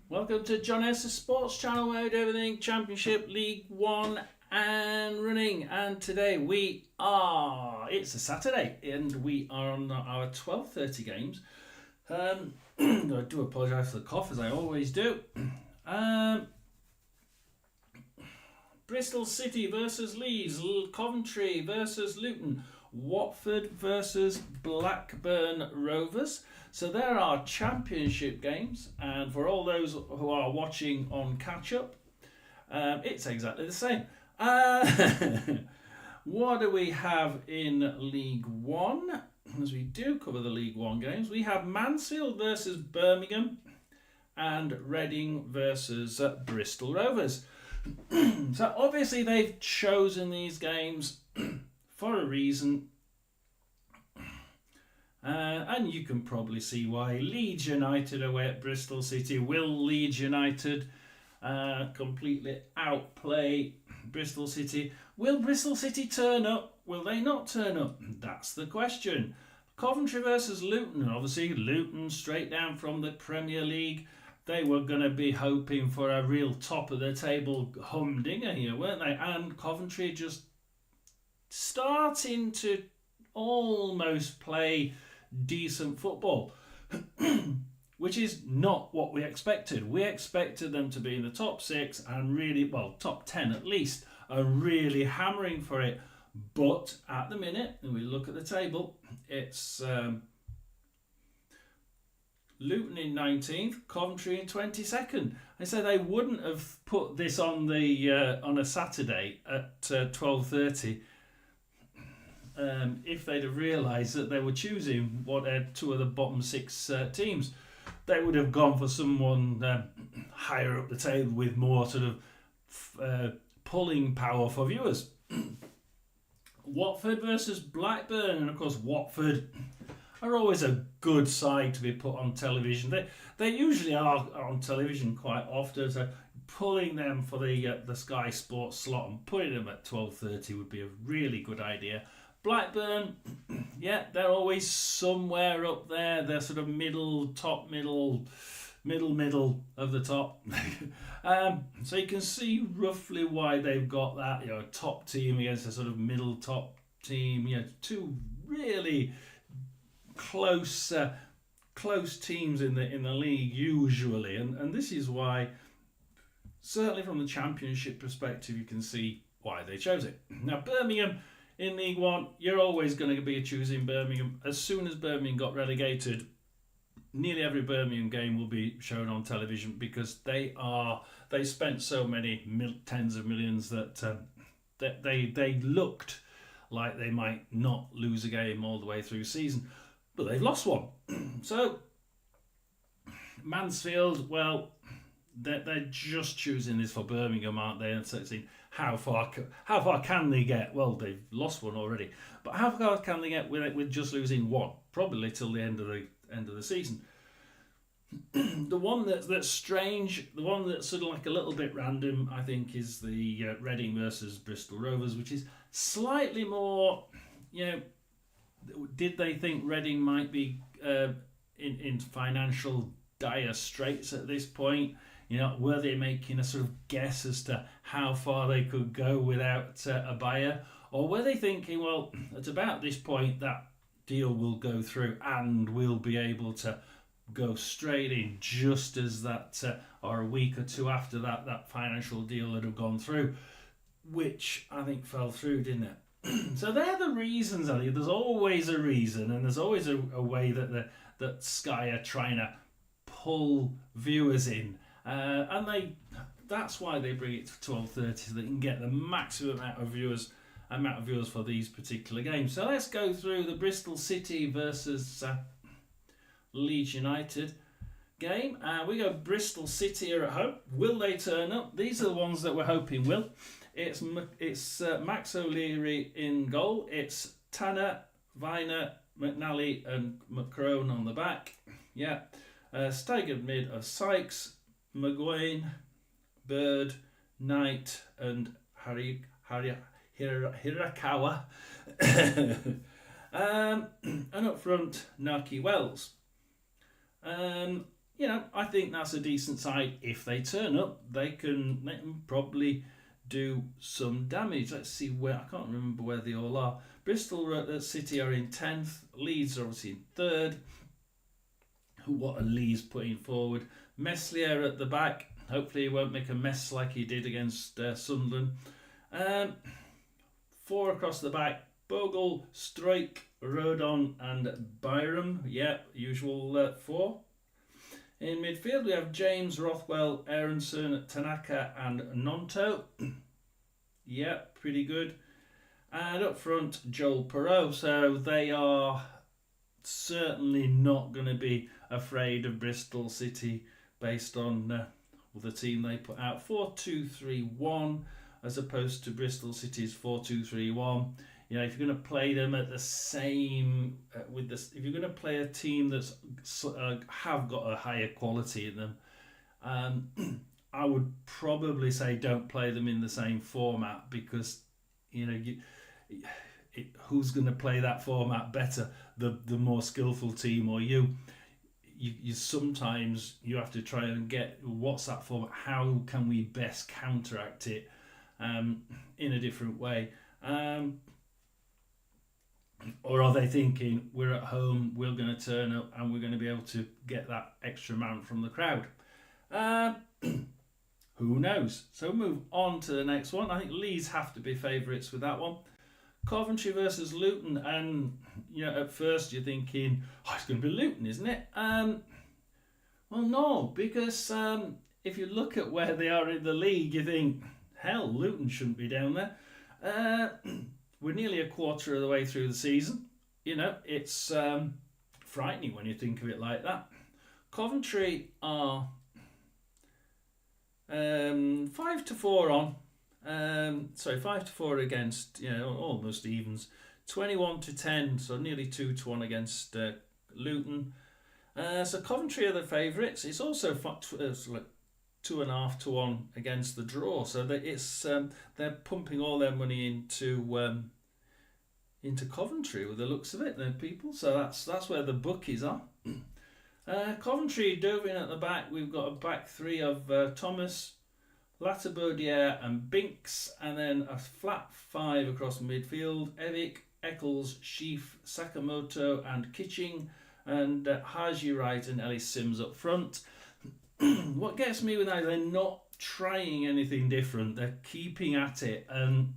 Welcome to John Esse's Sports Channel, where we do everything Championship, League One, and running. And today it's a Saturday, and we are on our 12:30 games. I do apologise for the cough, as I always do. Um, Bristol City versus Leeds, Coventry versus Luton, Watford versus Blackburn Rovers. So there are championship games, and for all those who are watching on catch up, it's exactly the same. What do we have in League One? As we do cover the League One games, we have Mansfield versus Birmingham and Reading versus Bristol Rovers. So obviously they've chosen these games for a reason. And you can probably see why. Leeds United away at Bristol City. Will Leeds United completely outplay Bristol City? Will Bristol City turn up? Will they not turn up? That's the question. Coventry versus Luton. Obviously, Luton straight down from the Premier League. They were going to be hoping for a real top of the table humdinger here, weren't they? And Coventry just starting to almost play decent football, which is not what we expected. We expected them to be in the top six and really, well, top 10 at least, and really hammering for it. But at the minute, when we look at the table, it's Luton in 19th, Coventry in 22nd. I said they wouldn't have put this on a Saturday at 12:30 if they'd have realised that they were choosing two of the bottom six teams. They would have gone for someone higher up the table with more sort of pulling power for viewers. Watford versus Blackburn, and of course Watford are always a good side to be put on television. They usually are on television quite often, so pulling them for the Sky Sports slot and putting them at 12:30 would be a really good idea. Blackburn, yeah, they're always somewhere up there. They're sort of middle of the top. So you can see roughly why they've got that, top team against a sort of middle top team. Two really close teams in the league usually, and this is why, certainly from the Championship perspective, you can see why they chose it. Now Birmingham in League One, you're always going to be choosing Birmingham. As soon as Birmingham got relegated, nearly every Birmingham game will be shown on television because they spent so many tens of millions that they looked like they might not lose a game all the way through the season, but they've lost one. So Mansfield, well, they're just choosing this for Birmingham, aren't they? And so how far can they get? Well, they've lost one already, but how far can they get with just losing one? Probably till the end of the season. The one that's strange, the one that's sort of like a little bit random, I think, is the Reading versus Bristol Rovers, which is slightly more. Did they think Reading might be in financial dire straits at this point? Were they making a sort of guess as to how far they could go without a buyer? Or were they thinking, well, at about this point, that deal will go through and we'll be able to go straight in just as that, or a week or two after that financial deal had have gone through, which I think fell through, didn't it? So they're the reasons. I think there's always a reason, and there's always a way that Sky are trying to pull viewers in. And that's why they bring it to 12:30, so they can get the maximum amount of viewers for these particular games. So let's go through the Bristol City versus Leeds United game. We go Bristol City are at home. Will they turn up? These are the ones that we're hoping will. It's Max O'Leary in goal. It's Tanner, Viner, McNally and McCrone on the back. Yeah. Staggered mid of Sykes, McGuane, Bird, Knight and Hirakawa. And up front, Naki Wells. I think that's a decent side. If they turn up, they can probably do some damage. Let's see where, I can't remember where they all are. Bristol City are in 10th. Leeds are obviously in 3rd. What are Leeds putting forward? Meslier at the back. Hopefully he won't make a mess like he did against Sunderland. 4 across the back. Bogle, Struijk, Rodon and Byram. Yeah, usual 4. In midfield we have James, Rothwell, Aronson, Tanaka and Nonto. Yeah, pretty good. And up front, Joel Perreault. So they are certainly not going to be afraid of Bristol City based on the team they put out. 4-2-3-1 as opposed to Bristol City's 4-2-3-1. If you're going to play them at the same with this, if you're going to play a team that's have got a higher quality in them, I would probably say don't play them in the same format because who's going to play that format better, the more skillful team or you? You sometimes you have to try and get what's that format? How can we best counteract it in a different way? Or are they thinking we're at home, we're going to turn up and we're going to be able to get that extra amount from the crowd? Who knows? So we'll move on to the next one. I think Leeds have to be favourites with that one. Coventry versus Luton, and at first you're thinking, it's going to be Luton, isn't it? Well, no, because if you look at where they are in the league, you think, hell, Luton shouldn't be down there. We're nearly a quarter of the way through the season. It's frightening when you think of it like that. Coventry are 5-4 on. 5-4 against, almost evens. 21-10, so nearly 2-1 against Luton. So Coventry are the favourites. It's also like 2.5-1 against the draw. So they're pumping all their money into Coventry with the looks of it, then people. So that's where the bookies are. Coventry dove in at the back. We've got a back 3 of Thomas, Latibaudiere and Binks, and then a flat 5 across midfield. Evic, Eccles, Sheaf, Sakamoto and Kitching, and Haji Wright and Ellis Sims up front. What gets me with that is they're not trying anything different. They're keeping at it, and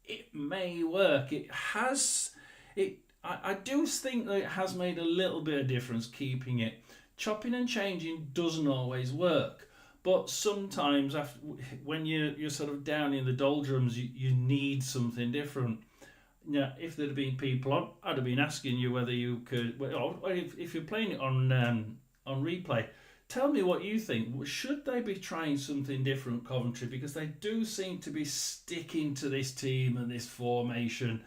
it may work. It has. I do think that it has made a little bit of difference keeping it. Chopping and changing doesn't always work. But sometimes, when you're sort of down in the doldrums, you need something different. If there'd been people on, I'd have been asking you whether you could. Or if you're playing it on replay, tell me what you think. Should they be trying something different, Coventry? Because they do seem to be sticking to this team and this formation.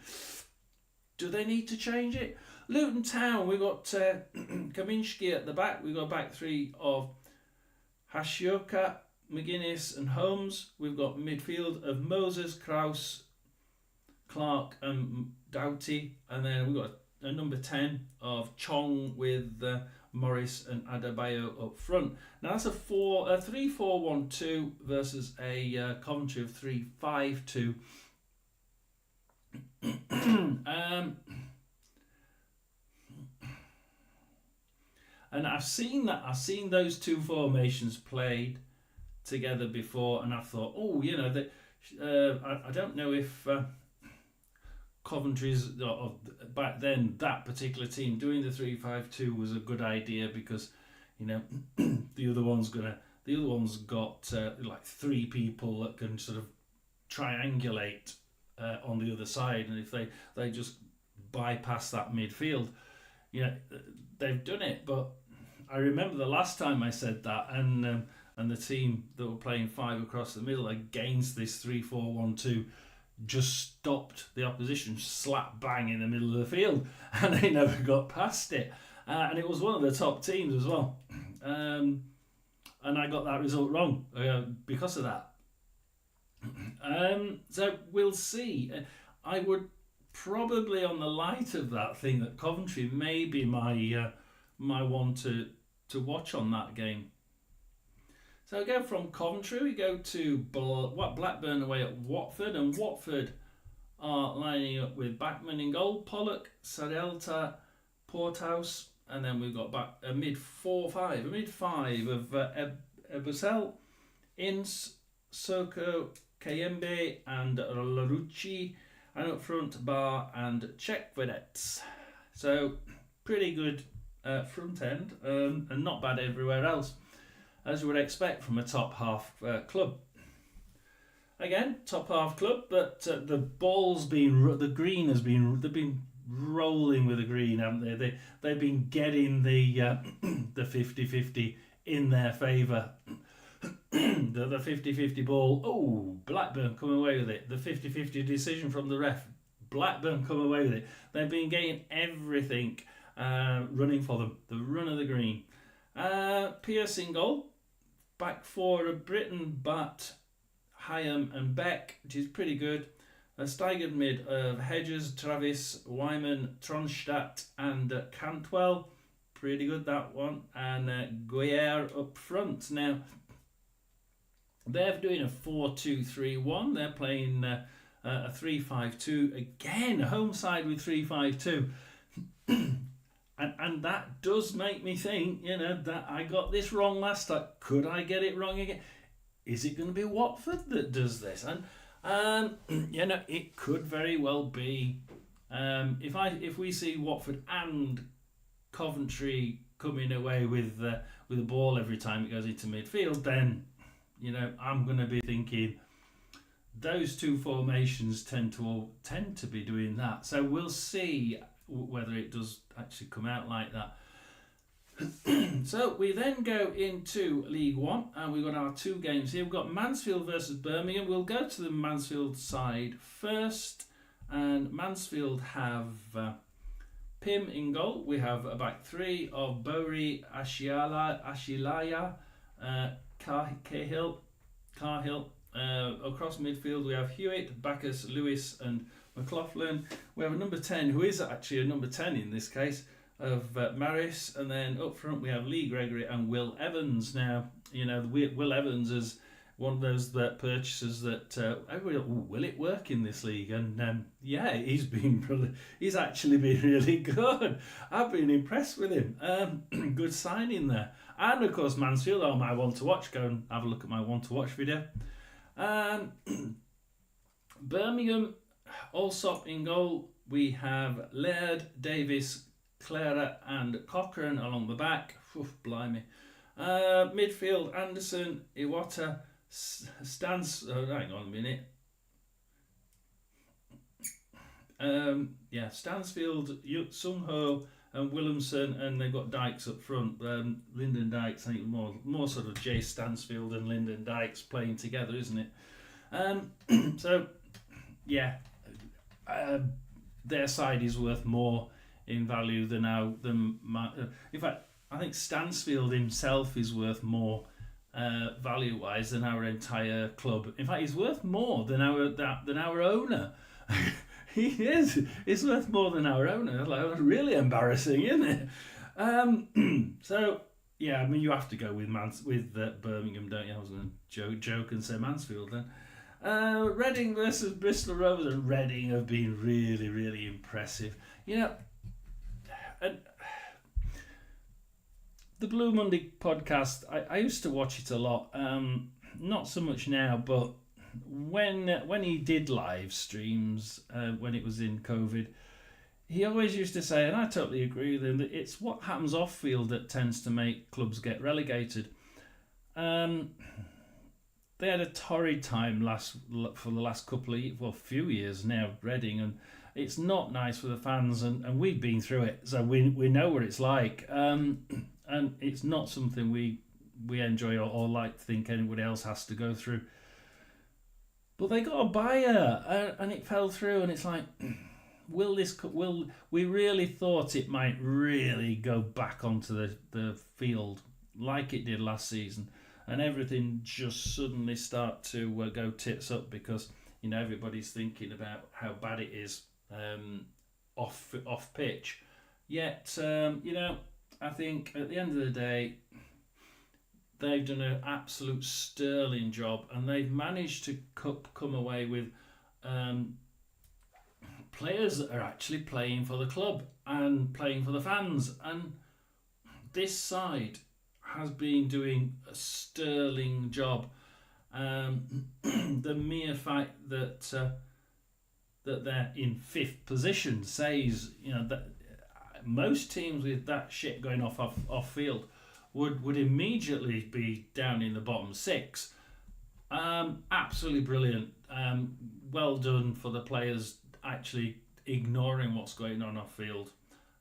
Do they need to change it? Luton Town, we've got Kaminski at the back. We've got back 3 of Hashioka, McGuinness and Holmes. We've got midfield of Moses, Kraus, Clark and Doughty. And then we've got a number 10 of Chong with Morris and Adebayo up front. Now that's a 3-4-1-2 versus a Coventry of 3-5-2. And I've seen those two formations played together before, and I thought, I don't know if Coventry's back then, that particular team doing the 3-5-2 was a good idea, because the other one's got like 3 people that can sort of triangulate on the other side, and if they just bypass that midfield, they've done it. But I remember the last time I said that, and the team that were playing 5 across the middle against this 3-4-1-2 just stopped the opposition slap bang in the middle of the field, and they never got past it. And it was one of the top teams as well. And I got that result wrong because of that. So we'll see. I would probably, on the light of that, think that Coventry may be my one to watch on that game. So we go from Coventry, we go to Blackburn away at Watford, and Watford are lining up with Bachmann in goal, Pollock, Sadelta, Porthouse, and then we've got back a mid five of Ebusel, Ince, Soko, Kayembe, and Larucci, and up front Bar and Chekvedets. So pretty good front end, and not bad everywhere else, as you would expect from a top half club. Again, top half club, but the ball's been, the green has been, they've been rolling with the green, haven't they? They've been getting the 50-50 in their favour. The 50-50 ball, oh, Blackburn come away with it. The 50-50 decision from the ref, Blackburn come away with it. They've been getting everything running for them, the run of the green. Pearce in goal, back four of Britton, Batt, Hyam and Beck, which is pretty good. A staggered mid of Hedges, Travis, Wyman, Tronstadt and Cantwell. Pretty good, that one. And Guyer up front. Now, they're doing a 4-2-3-1. They're playing a 3-5-2. Again, a home side with 3-5-2. And that does make me think, that I got this wrong last time. Could I get it wrong again? Is it going to be Watford that does this? And it could very well be. If we see Watford and Coventry coming away with the ball every time it goes into midfield, then I'm going to be thinking those two formations tend to be doing that. So we'll see whether it does actually come out like that. So we then go into League One, and we've got our two games here. We've got Mansfield versus Birmingham. We'll go to the Mansfield side first, and Mansfield have Pym in goal. We have a back three of Bowery, Ashilaya, Cahill. Across midfield we have Hewitt, Bacchus, Lewis and McLaughlin. We have a number 10, who is actually a number 10 in this case, of Maris, and then up front we have Lee Gregory and Will Evans. Now, Will Evans is one of those purchases that everybody, will it work in this league? And he's actually been really good. I've been impressed with him. Good signing there. And of course Mansfield are my one to watch. Go and have a look at my one to watch video. Birmingham, Allsop in goal. We have Laird, Davis, Clara and Cochrane along the back. Oof, blimey. Midfield, Anderson, Iwata, hang on a minute. Stansfield, Sung Ho and Williamson, and they've got Dykes up front. Lyndon Dykes, I think more sort of Jay Stansfield and Lyndon Dykes playing together, isn't it? Their side is worth more in value than in fact, I think Stansfield himself is worth more value-wise than our entire club. In fact, he's worth more than our owner. He is. He's worth more than our owner. Like, really embarrassing, isn't it? So yeah, I mean, you have to go with Birmingham, don't you? I was going to joke and say Mansfield then. Reading versus Bristol Rovers, and Reading have been really, really impressive. And the Blue Monday podcast, I used to watch it a lot. Not so much now, but when he did live streams, when it was in COVID, he always used to say, and I totally agree with him, that it's what happens off field that tends to make clubs get relegated. They had a torrid time for the last few years now, Reading, and it's not nice for the fans, and we've been through it, so we know what it's like, and it's not something we enjoy or like to think anybody else has to go through. But they got a buyer, and it fell through, and it's like, we really thought it might really go back onto the field like it did last season, and everything just suddenly start to go tits up because everybody's thinking about how bad it is off pitch. Yet I think at the end of the day, they've done an absolute sterling job, and they've managed to come away with players that are actually playing for the club and playing for the fans. And this side has been doing a sterling job. The mere fact that that they're in fifth position says, that most teams with that shit going off field would immediately be down in the bottom six. Absolutely brilliant. Well done for the players actually ignoring what's going on off field.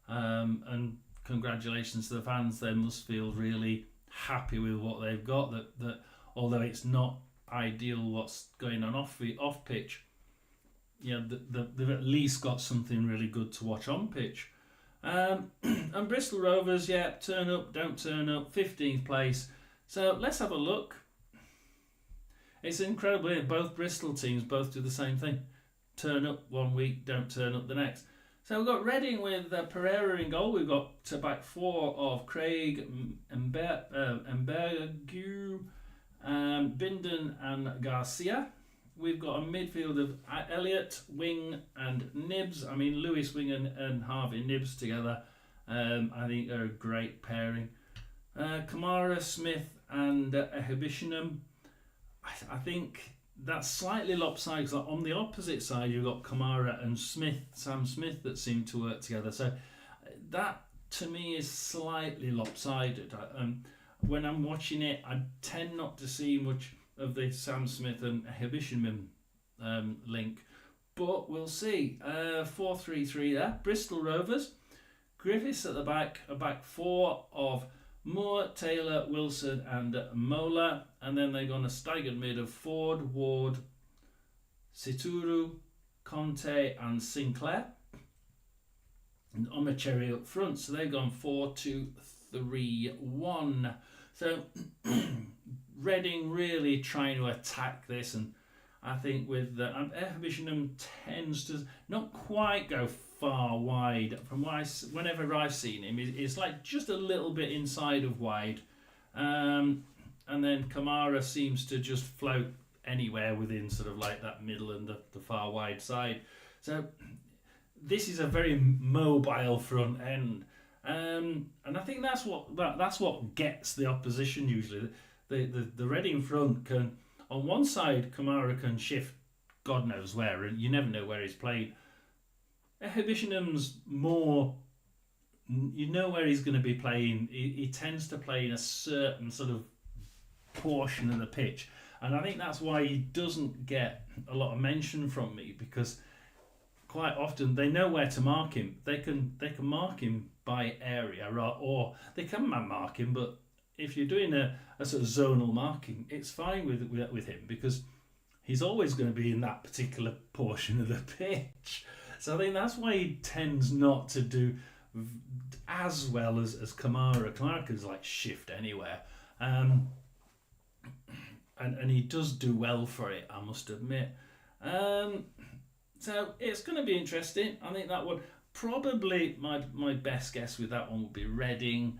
And congratulations to the fans. They must feel really happy with what they've got. That although it's not ideal what's going on off pitch, they've at least got something really good to watch on pitch. And Bristol Rovers, turn up, don't turn up, 15th place. So let's have a look. It's incredible. Both Bristol teams both do the same thing. Turn up one week, don't turn up the next. So we've got Reading with Pereira in goal. We've got back four of Craig Mbergu, Bindon and Garcia. We've got a midfield of Elliott, Wing and Nibs. I mean, Lewis Wing and Harvey Nibs together, I think are a great pairing. Kamara, Smith and Ehibishinum. I think that's slightly lopsided, because on the opposite side you've got Kamara and Sam Smith that seem to work together. So that to me is slightly lopsided. When I'm watching it, I tend not to see much of the Sam Smith and Hebisham link, but we'll see. 4-3-3 there. Bristol Rovers, Griffiths at the back, a back four of Moore, Taylor, Wilson and Mola, and then they're going to staggered mid of Ford, Ward, Situru, Conte and Sinclair, and Omacherry up front. So they've gone 4-2-3-1. So Reading really trying to attack this, and I think with Ehibishinum tends to not quite go far wide. From whenever I've seen him, it's like just a little bit inside of wide, and then Kamara seems to just float anywhere within sort of like that middle and the far wide side. So this is a very mobile front end, and I think that's what gets the opposition usually. The Reading front can, on one side, Kamara can shift God knows where, and you never know where he's playing. Ehibishinum's more, you know where he's going to be playing. He tends to play in a certain sort of portion of the pitch, and I think that's why he doesn't get a lot of mention from me, because quite often they know where to mark him. They can mark him by area, or they can mark him, but if you're doing a sort of zonal marking, it's fine with him, because he's always going to be in that particular portion of the pitch. So I think that's why he tends not to do as well as Kamara. Kamara can like shift anywhere, and he does do well for it, I must admit. So it's going to be interesting. I think that would probably my best guess with that one would be Reading.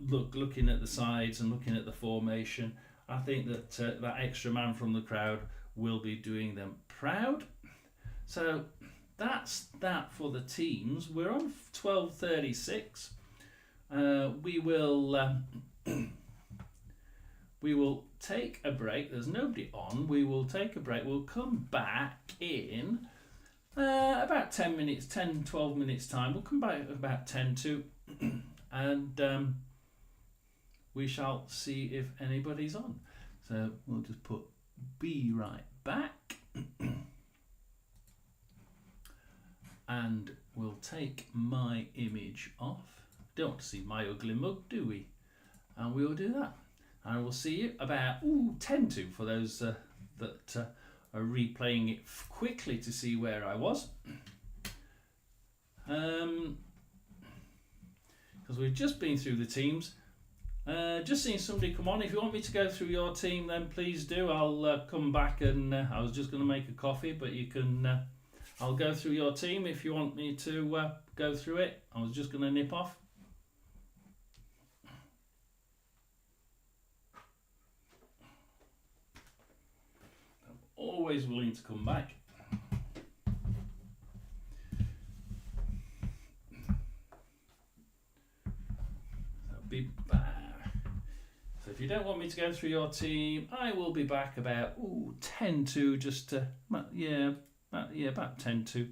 Looking at the sides and looking at the formation, I think that that extra man from the crowd will be doing them proud. So that's that for the teams. We're on 12:36. We will take a break. There's nobody on. We will take a break. We'll come back in about 10 minutes, 12 minutes time. We'll come back about 10 to, and we shall see if anybody's on. So we'll just put be right back. And we'll take my image off. Don't want to see my ugly mug, do we? And we'll do that. And we'll see you about 10 to for those that are replaying it quickly to see where I was. Because we've just been through the teams. Just seeing somebody come on. If you want me to go through your team, then please do. I'll come back and I was just going to make a coffee, but you can. I'll go through your team if you want me to go through it. I was just going to nip off. always willing to come back. I'll be back. So if you don't want me to go through your team, I will be back about 10 to, just to, about 10 to.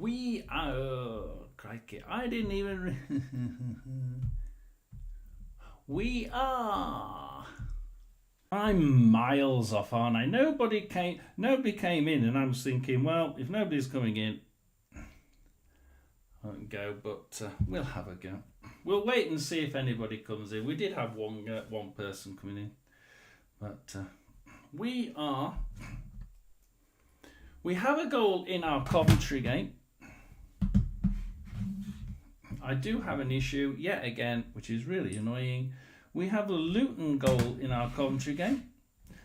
We are... Oh, crikey, I didn't even... We are... I'm miles off, aren't I? Nobody came in, and I was thinking, well, if nobody's coming in, I won't go, but we'll have a go. We'll wait and see if anybody comes in. We did have one person coming in, but we have a goal in our Coventry game. I do have an issue yet again, which is really annoying. We have a Luton goal in our Coventry game.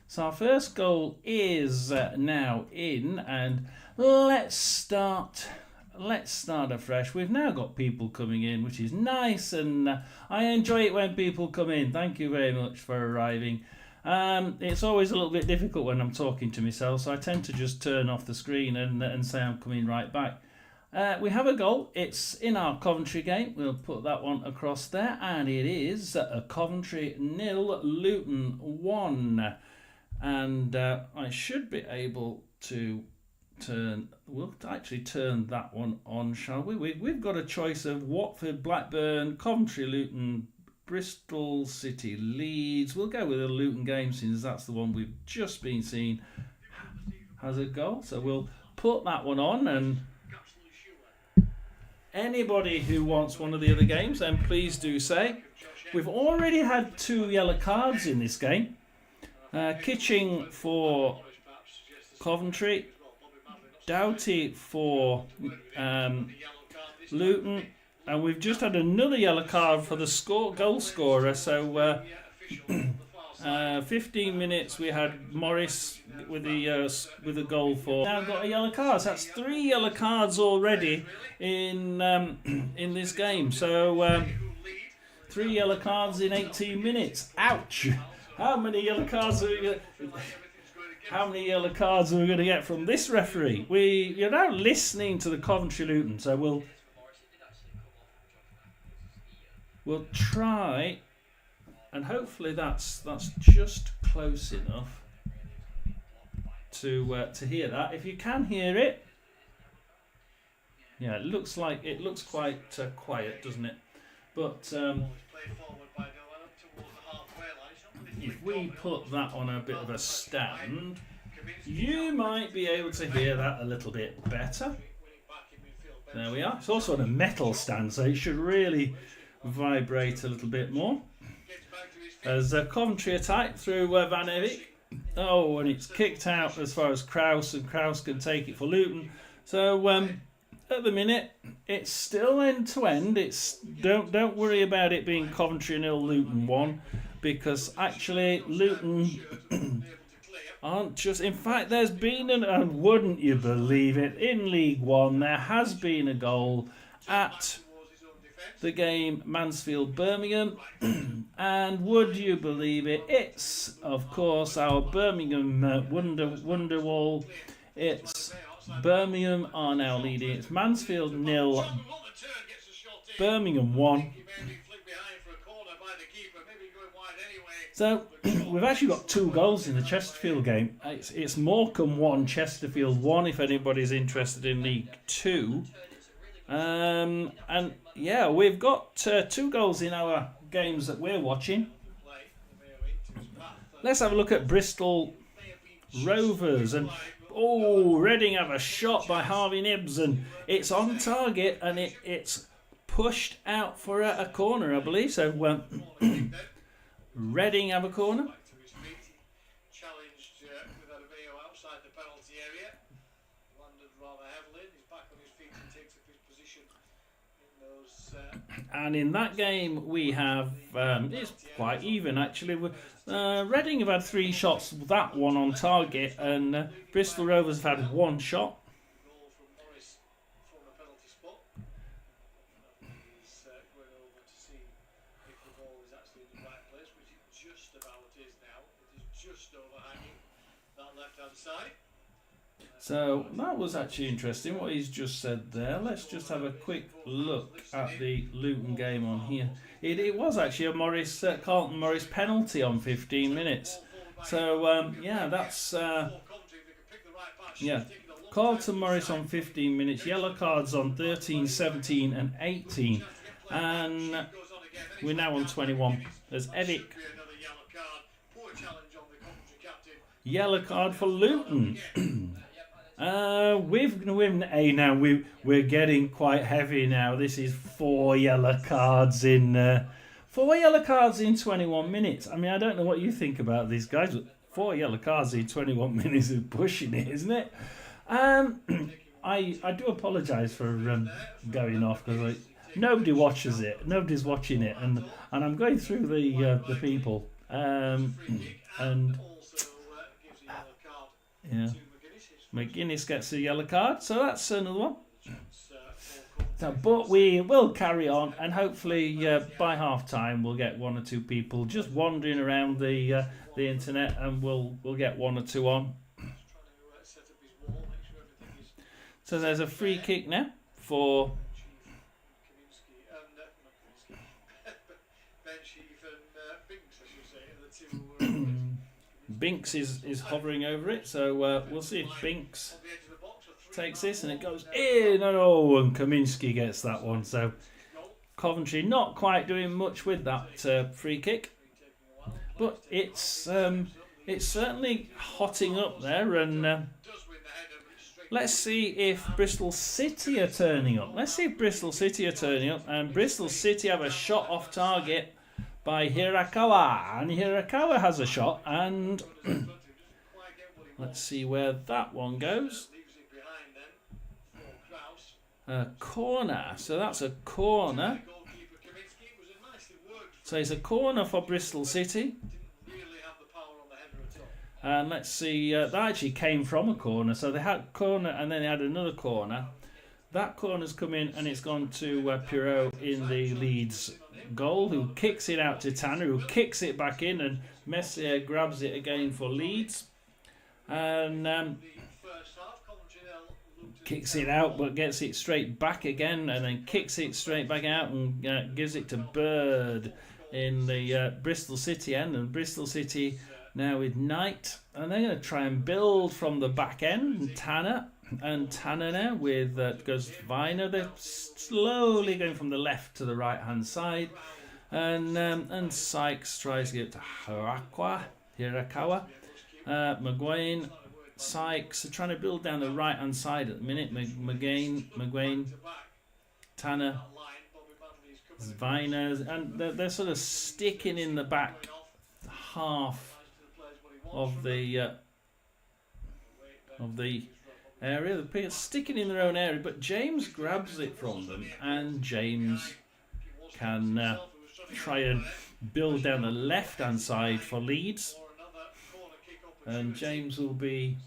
So our first goal is now in, and let's start afresh. We've now got people coming in, which is nice, and I enjoy it when people come in. Thank you very much for arriving. It's always a little bit difficult when I'm talking to myself, so I tend to just turn off the screen and say I'm coming right back. We have a goal. It's in our Coventry game. We'll put that one across there, and it is a Coventry 0, Luton 1. And I should be able to we'll actually turn that one on, shall we? We've got a choice of Watford, Blackburn, Coventry, Luton, Bristol City, Leeds. We'll go with a Luton game since that's the one we've just been seeing has a goal. So we'll put that one on, and anybody who wants one of the other games, then please do say. We've already had 2 yellow cards in this game. Kitching for Coventry, Doughty for Luton, and we've just had another yellow card for the goal scorer. So 15 minutes we had Morris with the goal for. Now got a yellow card. So that's 3 yellow cards already in this game. So 3 yellow cards in 18 minutes. Ouch! How many yellow cards are we going to get from this referee? You're now listening to the Coventry Luton, so we'll try, and hopefully that's just close enough to hear that. If you can hear it, yeah, it looks quite quiet, doesn't it? But if we put that on a bit of a stand, you might be able to hear that a little bit better. There we are. It's also on a metal stand, so it should really vibrate a little bit more. As Coventry attack through Van Evik. Oh, and it's kicked out as far as Kraus, and Kraus can take it for Luton. So at the minute, it's still end to end. It's don't worry about it being Coventry 0, Luton 1. Because actually Luton aren't just... In fact, there's been and wouldn't you believe it, in League One there has been a goal at the game Mansfield-Birmingham. And would you believe it, it's, of course, our Birmingham Wonderwall. It's Birmingham are now leading. It's Mansfield 0, Birmingham 1. So we've actually got 2 goals in the Chesterfield game. It's Morecambe 1, Chesterfield 1, if anybody's interested in League 2. And yeah, we've got 2 goals in our games that we're watching. Let's have a look at Bristol Rovers. And Reading have a shot by Harvey Nibbs, and it's on target, and it's pushed out for a corner, I believe. So Reading have a corner. Challenged with Adebayo outside the penalty area. Landed rather heavily. He's back on his feet and takes up his position in those. And in that game we have it's quite even actually. Reading have had 3 shots, that one on target, and Bristol Rovers have had 1 shot. Goal from Morris from the penalty spot. He's going over to see if the ball is actually in the right place, which it just about is now. It is just overhanging that left-hand side. So that was actually interesting what he's just said there. Let's just have a quick look at the Luton game on here. It was actually a Carlton Morris penalty on 15 minutes. So yeah, that's Carlton Morris on 15 minutes. Yellow cards on 13, 17 and 18. And we're now on 21. There's Edic. Yellow card for Luton. We're getting quite heavy now. This is 4 yellow cards in 21 minutes. I mean, I don't know what you think about these guys, but 4 yellow cards in 21 minutes is pushing it, isn't it? I do apologise for going off because nobody watches it. Nobody's watching it, and I'm going through the people and yeah. McGuinness gets a yellow card, so that's another one. So, but we will carry on, and hopefully by half time we'll get 1 or 2 people just wandering around the internet, and we'll get 1 or 2 on. So there's a free kick now for Binks is hovering over it, so we'll see if Binks takes this and it goes in. And Kaminski gets that one. So Coventry not quite doing much with that free kick, but it's certainly hotting up there. And let's see if Bristol City are turning up. And Bristol City have a shot off target by Hirakawa, and Hirakawa has a shot, and let's see where that one goes. A corner, so that's a corner. So it's a corner for Bristol City. And let's see, that actually came from a corner, so they had corner and then they had another corner. That corner's come in and it's gone to Pirot in the Leeds goal, who kicks it out to Tanner, who kicks it back in, and Messier grabs it again for Leeds, and kicks it out but gets it straight back again, and then kicks it straight back out and gives it to Bird in the Bristol City end. And Bristol City now with Knight, and they're going to try and build from the back end. And Tanner now with goes Viner. They're slowly going from the left to the right hand side, and Sykes tries to get to Hirakawa. McGuane, Sykes are trying to build down the right hand side at the minute. McGuane, Tanner, Viner, and they're sort of sticking in the back half of the area. They're sticking in their own area, but James grabs it from them, and James can try and build down the left hand side for Leeds, and James will be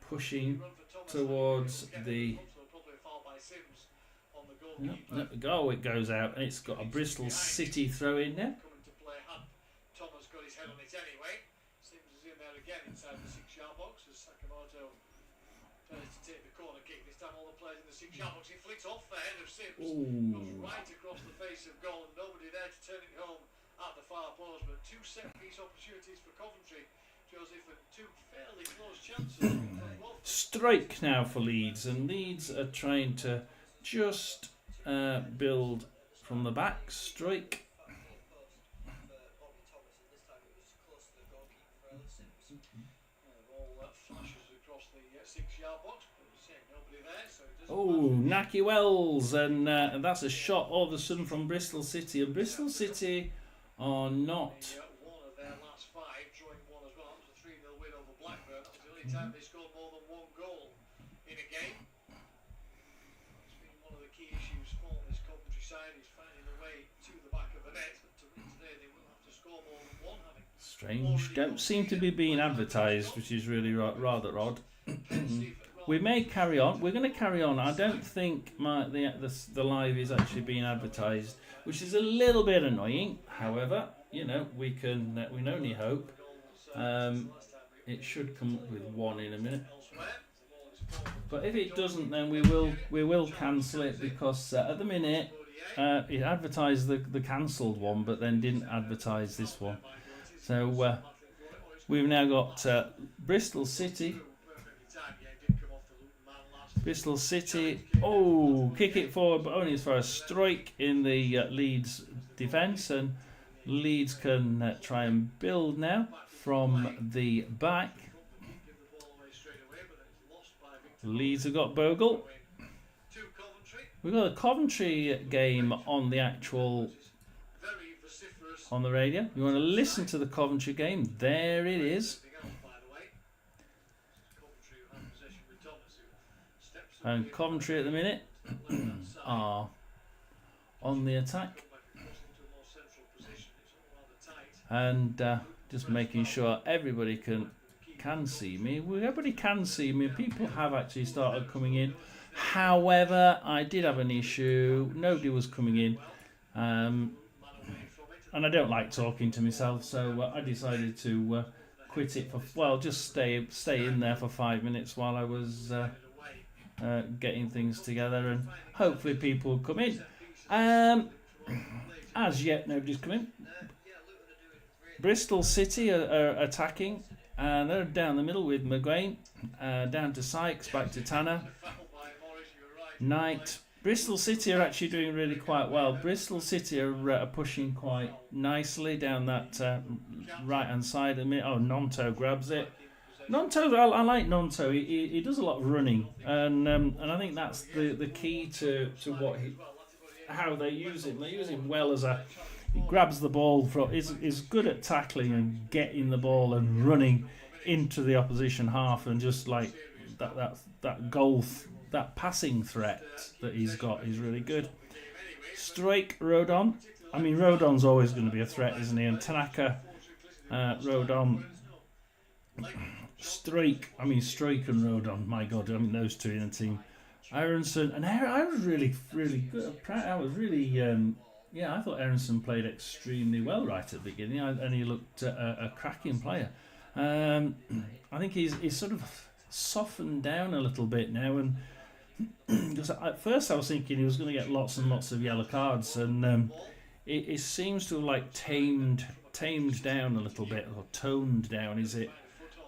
pushing towards the goal. It goes out, and it's got a Bristol City throw in there. Thomas got his head on it anyway. Sims is in there again inside the 6-yard box as Sakamoto tries to take the corner kick. This time all the players in the 6-yard box. He flicks off the head of Sims. Goes right across the face of goal, and nobody there to turn it home at the far post. But 2 set-piece opportunities for Coventry, Joseph, and 2 fairly close chances. Strike now for Leeds, and Leeds are trying to just build from the back. Strike. Naki Wells, and that's a shot all of a sudden from Bristol City, and Bristol City are not. One of their last 5, drawing 1 as well. That was a 3-0 win over Blackburn. That was the only time they scored more than 1 goal in a game. It's been one of the key issues for this Coventry side, is finding a way to the back of the net. But today they will have to score more than 1. Strange, don't seem to be being advertised, which is really rather odd. We may carry on. We're going to carry on. I don't think the live is actually being advertised, which is a little bit annoying. However, we can only hope. It should come up with 1 in a minute. But if it doesn't, then we will cancel it, because at the minute it advertised the cancelled one, but then didn't advertise this one. So we've now got Bristol City Bristol City, kick it forward, but only as far as Struijk in the Leeds defence, and Leeds can try and build now from the back. Leeds have got Bogle. We've got a Coventry game on the actual on the radio. You want to listen to the Coventry game? There it is. And Coventry at the minute are on the attack. And just making sure everybody can see me. Everybody can see me. People have actually started coming in. However, I did have an issue. Nobody was coming in. And I don't like talking to myself, so I decided to quit it just stay in there for 5 minutes while I was getting things together, and hopefully people will come in. As yet, nobody's come in. Bristol City are attacking, and they're down the middle with McGuane, down to Sykes, back to Tanner, Knight. Bristol City are actually doing really quite well. Bristol City are pushing quite nicely down that right hand side. Nonto grabs it. Nonto, I like Nonto. He does a lot of running, and I think that's the key to how they use him. They use him well as he grabs the ball is good at tackling and getting the ball and running into the opposition half, and just like that goal, that passing threat that he's got is really good. Struijk, Rodon. I mean, Rodon's always going to be a threat, isn't he? And Tanaka, Rodon. Struijk and Rodon, my God, those two in the team. Aronson, and I was really, really good. I was really, I thought Aronson played extremely well right at the beginning, and he looked a cracking player. I think he's sort of softened down a little bit now, and because at first I was thinking he was going to get lots and lots of yellow cards, and it seems to have like tamed down a little bit, or toned down, is it?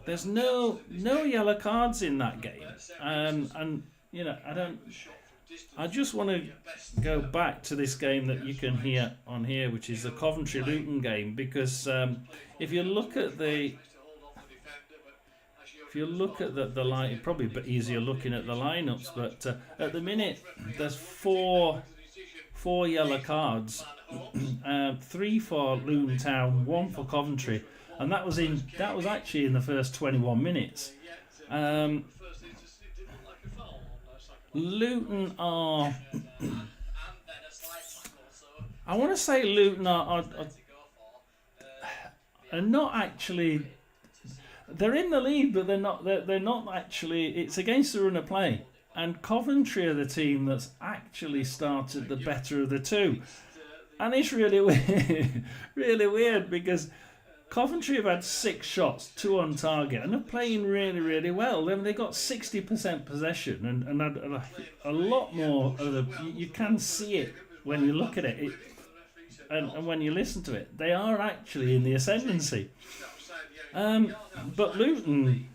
There's no yellow cards in that game, and I just want to go back to this game that you can hear on here, which is the Coventry Luton game, because if you look at the line, it's probably a bit easier looking at the lineups, but at the minute there's four yellow cards, 3 for Luton Town, 1 for Coventry. And that was actually in the first 21 minutes. Luton are... I want to say Luton are not actually... They're in the lead, but they're not actually... It's against the run of play. And Coventry are the team that's actually started the better of the two. And it's really weird, really weird, because Coventry have had 6 shots, 2 on target, and are playing really, really well. They got 60% possession, and had a lot more of the. You can see it when you look at it, and when you listen to it. They are actually in the ascendancy. But Luton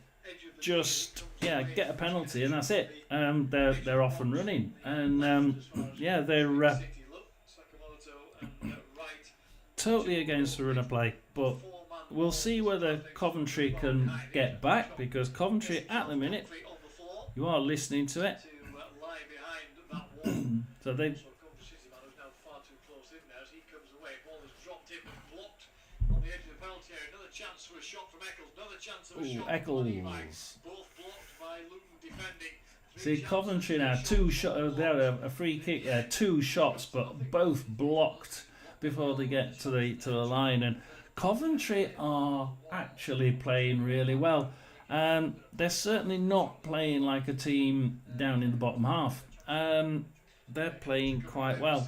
just get a penalty, and that's it. They're off and running, and they're totally against the run of play, but. We'll see whether Coventry can get back, because Coventry at the minute, you are listening to it. So they. Eccles. See, Coventry now 2 shots. They had a free kick. 2 shots, but both blocked before they get to the line, and. Coventry are actually playing really well. They're certainly not playing like a team down in the bottom half. They're playing quite well.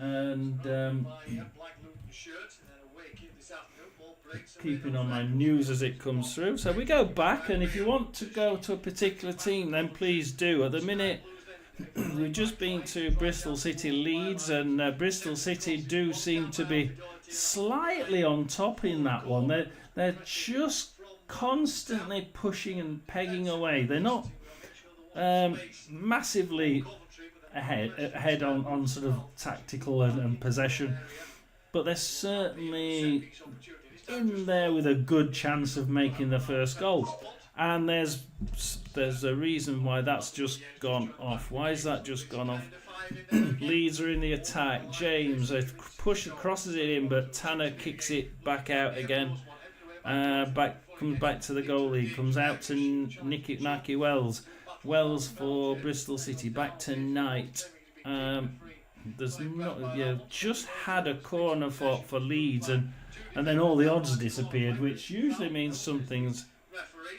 And keeping on my news as it comes through. So we go back, and if you want to go to a particular team, then please do. At the minute, we've just been to Bristol City Leeds, and Bristol City do seem to be slightly on top in that one. They're just constantly pushing and pegging away. They're not massively ahead on sort of tactical and possession, but they're certainly in there with a good chance of making the first goal. And there's a reason why that's just gone off. Why is that just gone off? Leeds are in the attack. James crosses it in, but Tanner kicks it back out again. Comes back to the goalie. Comes out to Naki Wells. Wells for Bristol City. Back to Knight. There's not. Just had a corner for Leeds, and then all the odds disappeared, which usually means something's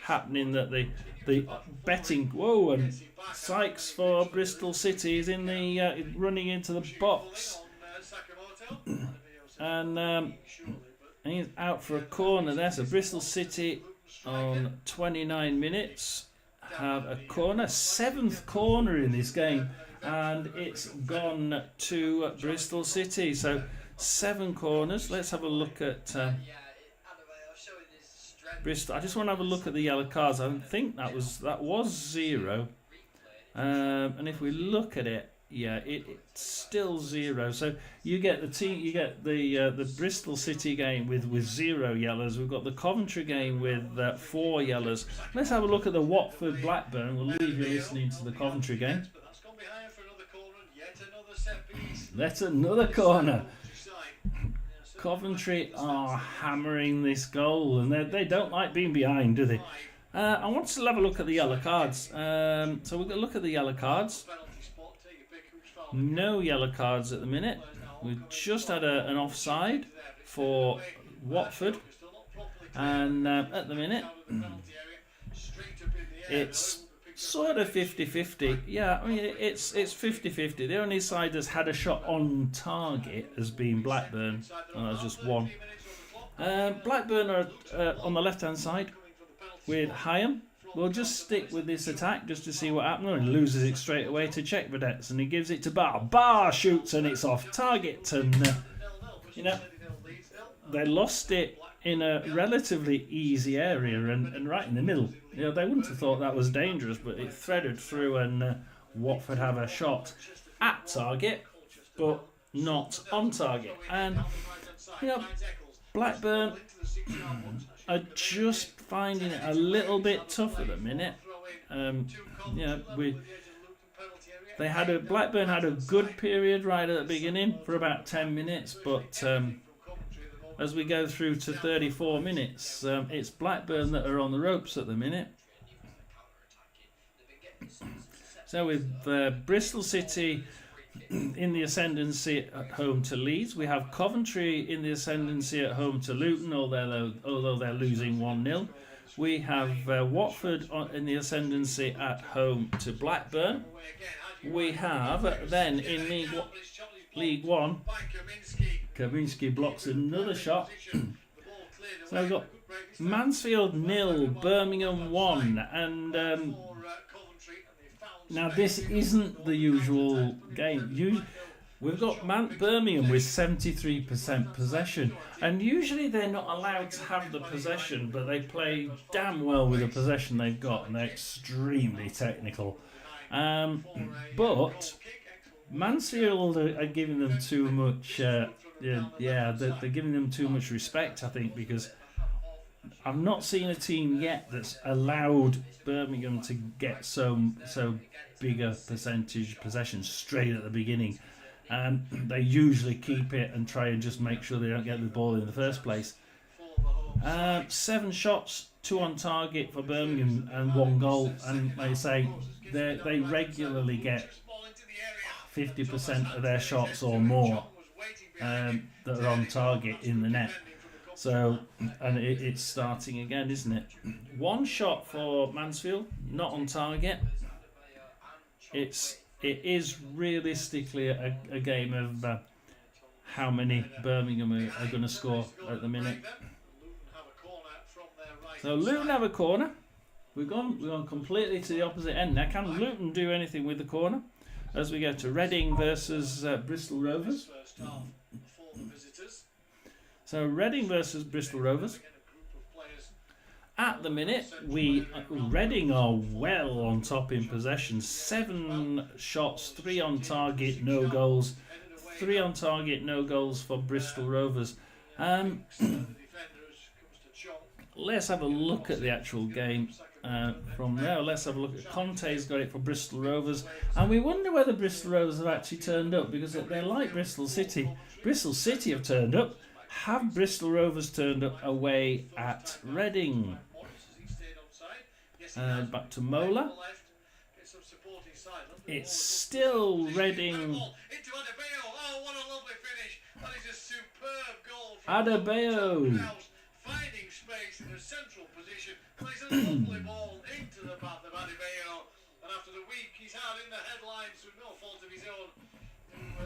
happening, that the betting. Whoa, and Sykes for Bristol City is in the running into the box, and he's out for a corner there. So Bristol City on 29 minutes have a corner, 7th corner in this game, and it's gone to Bristol City. So 7 corners. Let's have a look at Bristol. I just want to have a look at the yellow cards. I think that was 0, and if we look at it, it's still 0. So you get the Bristol City game with 0 yellows. We've got the Coventry game with 4 yellows. Let's have a look at the Watford Blackburn. We'll leave you listening to the Coventry game. That's another corner. Coventry are hammering this goal, and they don't like being behind, do they? I want to have a look at the yellow cards. So we're going to look at the yellow cards. No yellow cards at the minute. We've just had an offside for Watford, and at the minute it's sort of 50-50. Yeah, I mean it's 50-50. The only side that's had a shot on target has been Blackburn, and that's just one. Blackburn are on the left hand side with Hyam. We'll just stick with this attack just to see what happens. And he loses it straight away to Czech Vedets, and he gives it to Barr. Barr shoots, and it's off target. And they lost it in a relatively easy area and right in the middle. They wouldn't have thought that was dangerous, but it threaded through, and Watford have a shot at target, but not on target. And Blackburn are just finding it a little bit tough at the minute. Blackburn had a good period right at the beginning for about 10 minutes, but as we go through to 34 minutes, it's Blackburn that are on the ropes at the minute. So with Bristol City in the ascendancy at home to Leeds, we have Coventry in the ascendancy at home to Luton, although they're losing 1-0. We have Watford in the ascendancy at home to Blackburn. We have then in League One, Kaminski blocks another shot. So we've got Mansfield 0, Birmingham 1, and now this isn't the usual game. We've got Birmingham with 73% possession, and usually they're not allowed to have the possession, but they play damn well with the possession they've got, and they're extremely technical. But Mansfield are giving them too much. They're giving them too much respect, I think, because I've not seen a team yet that's allowed Birmingham to get so big a percentage possession straight at the beginning. They usually keep it and try and just make sure they don't get the ball in the first place. 7 shots, 2 on target for Birmingham, and 1 goal. And they say they regularly get 50% of their shots or more that are on target in the net. So, and it's starting again, isn't it? 1 shot for Mansfield, not on target. It is realistically a game of how many Birmingham are going to score at the minute. So Luton have a corner. We've gone completely to the opposite end now. Can Luton do anything with the corner? As we go to Reading versus Bristol Rovers. So Reading versus Bristol Rovers. At the minute, Reading are well on top in possession. 7 shots, 3 on target, no goals. 3 on target, no goals for Bristol Rovers. Let's have a look at the actual game from there. Let's have a look at Conte's got it for Bristol Rovers, and we wonder whether Bristol Rovers have actually turned up, because they're like Bristol City. Bristol City have turned up. Have Bristol Rovers turned up away at Reading? Back to Mola. It's still Reading. Adebayo. Finding space in a central position, plays a lovely ball into the path of Adebayo, and after the week he's had in the headlines through no fault of his own,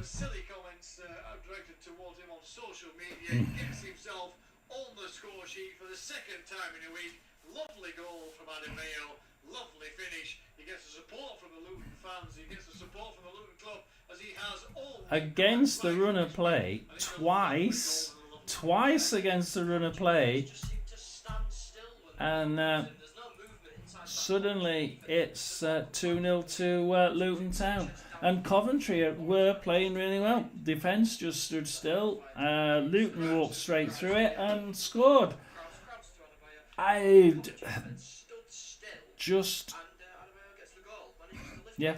silly comments directed towards him on social media, he gets himself on the score sheet for the second time in a week. Lovely goal from Adebayo, lovely finish. He gets the support from the Luton fans, he gets the support from the Luton club, as he has all against the run of play twice against the run of play, and suddenly it's 2-0 to Luton Town. And Coventry were playing really well. Defence just stood still. Luton walked straight through it and scored. Yeah.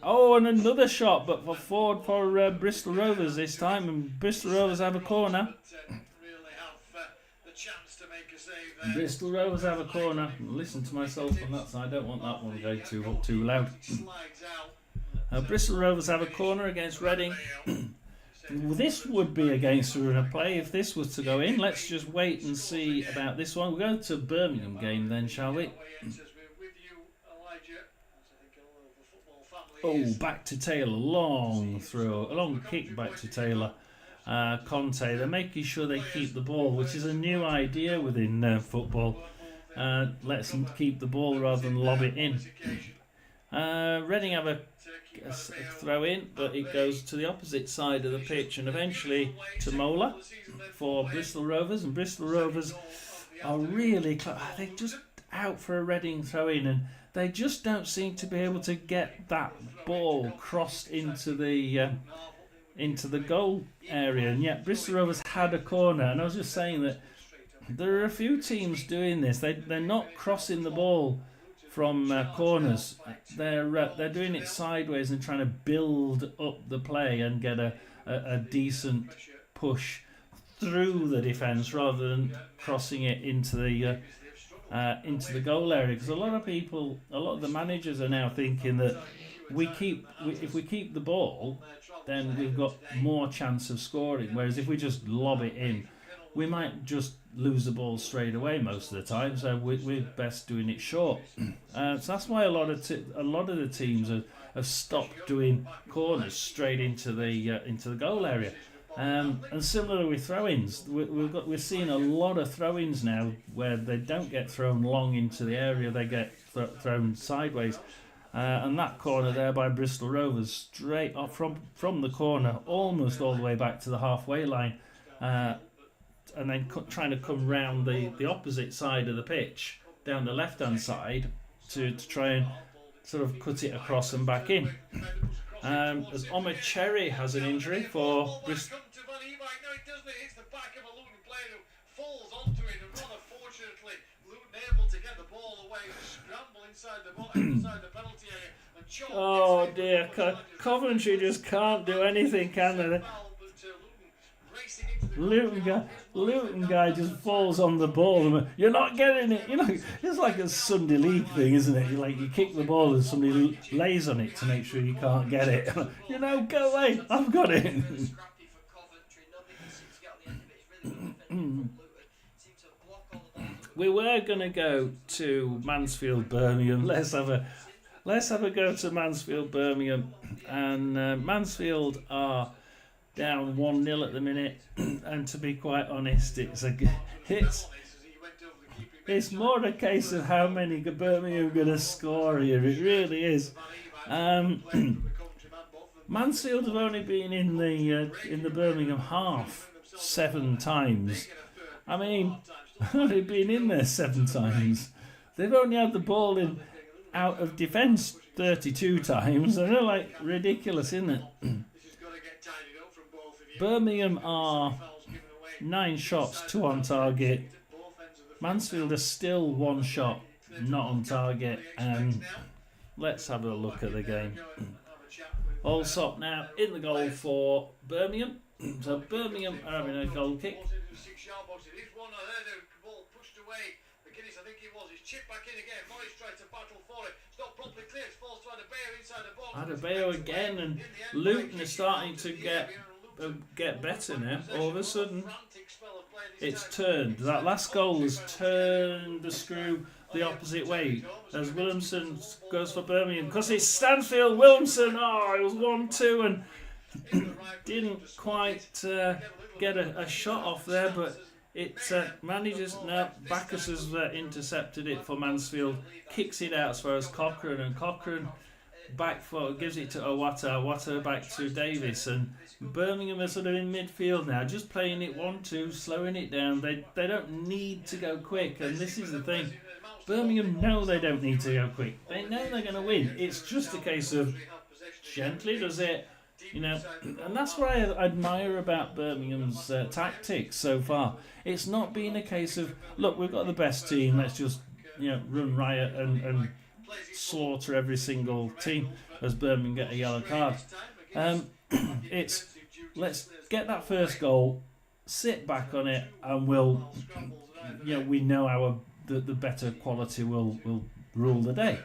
Oh, and another shot, but forward for Bristol Rovers this time, and Bristol Rovers have a corner. Bristol Rovers have a corner. Listen to myself on that side. I don't want that one going too loud. Bristol Rovers have a corner against Reading. This would be against the run of play if this was to go in. Let's just wait and see about this one. We'll go to Birmingham game then, shall we? Oh, back to Taylor. Long throw. A long kick back to Taylor. Conte, they're making sure they keep the ball, which is a new idea within football. Let's keep the ball rather than lob it in. Reading have a throw in, but it goes to the opposite side of the pitch and eventually to Mola for Bristol Rovers. And Bristol Rovers are really they're just out for a Reading throw in, and they just don't seem to be able to get that ball crossed into the goal area. And yet Bristol Rovers had a corner, and I was just saying that there are a few teams doing this. They're not crossing the ball from corners. They're doing it sideways and trying to build up the play and get a decent push through the defence rather than crossing it into the goal area. Because a lot of the managers are now thinking that if we keep the ball, then we've got more chance of scoring. Whereas if we just lob it in, we might just lose the ball straight away most of the time. So we're best doing it short. So that's why a lot of the teams have stopped doing corners straight into the goal area. And similarly with throw-ins, we're seeing a lot of throw-ins now where they don't get thrown long into the area; they get thrown sideways. And that corner there by Bristol Rovers, straight up from the corner, almost all the way back to the halfway line, and then trying to come round the opposite side of the pitch, down the left-hand side, to try and sort of cut it across and back in. As Omar Cherry has an injury for Bristol. Oh dear, Coventry just can't do anything, can they? Luton guy just falls on the ball and you're not getting it. You know, it's like a Sunday League thing, isn't it? You kick the ball and somebody lays on it to make sure you can't get it. Go away, I've got it. We were going to go to Mansfield Birmingham. Let's have a go to Mansfield Birmingham, and Mansfield are down 1-0 at the minute, and to be quite honest, it's more a case of how many Birmingham are going to score here. It really is. Mansfield have only been in the Birmingham half 7 times. I mean, They've been in there 7 times. They've only had the ball in out of defence 32 times. They're like ridiculous, isn't it? Birmingham are 9 shots, 2 on target. Mansfield are still 1 shot, not on target. And let's have a look at the game. Allsop now in the goal for Birmingham. So Birmingham are having a goal kick. I think it was. He's chipped back in again. Morris tried to battle for it. It's not properly clear. It falls to Adebayo inside the box. Adebayo again, and Luton is starting to get better now. All of a sudden, it's turned. That last goal has turned the screw the opposite way as Williamson goes for Birmingham, because it's Stanfield. Williamson, it was 1-2 and didn't quite get a shot off there, but it manages. Now Bacchus has intercepted it for Mansfield, kicks it out as far as Cochrane, and Cochrane back for gives it to Owata back to Davis, and Birmingham are sort of in midfield now, just playing it 1-2, slowing it down. They don't need to go quick, and this is the thing. Birmingham know they don't need to go quick. They know they're going to win. It's just a case of gently does it, and that's what I admire about Birmingham's tactics so far. It's not been a case of, look, we've got the best team, let's just run riot and slaughter every single team as Birmingham get a yellow card. It's let's get that first goal, sit back on it, and we'll, we know the better quality will rule the day.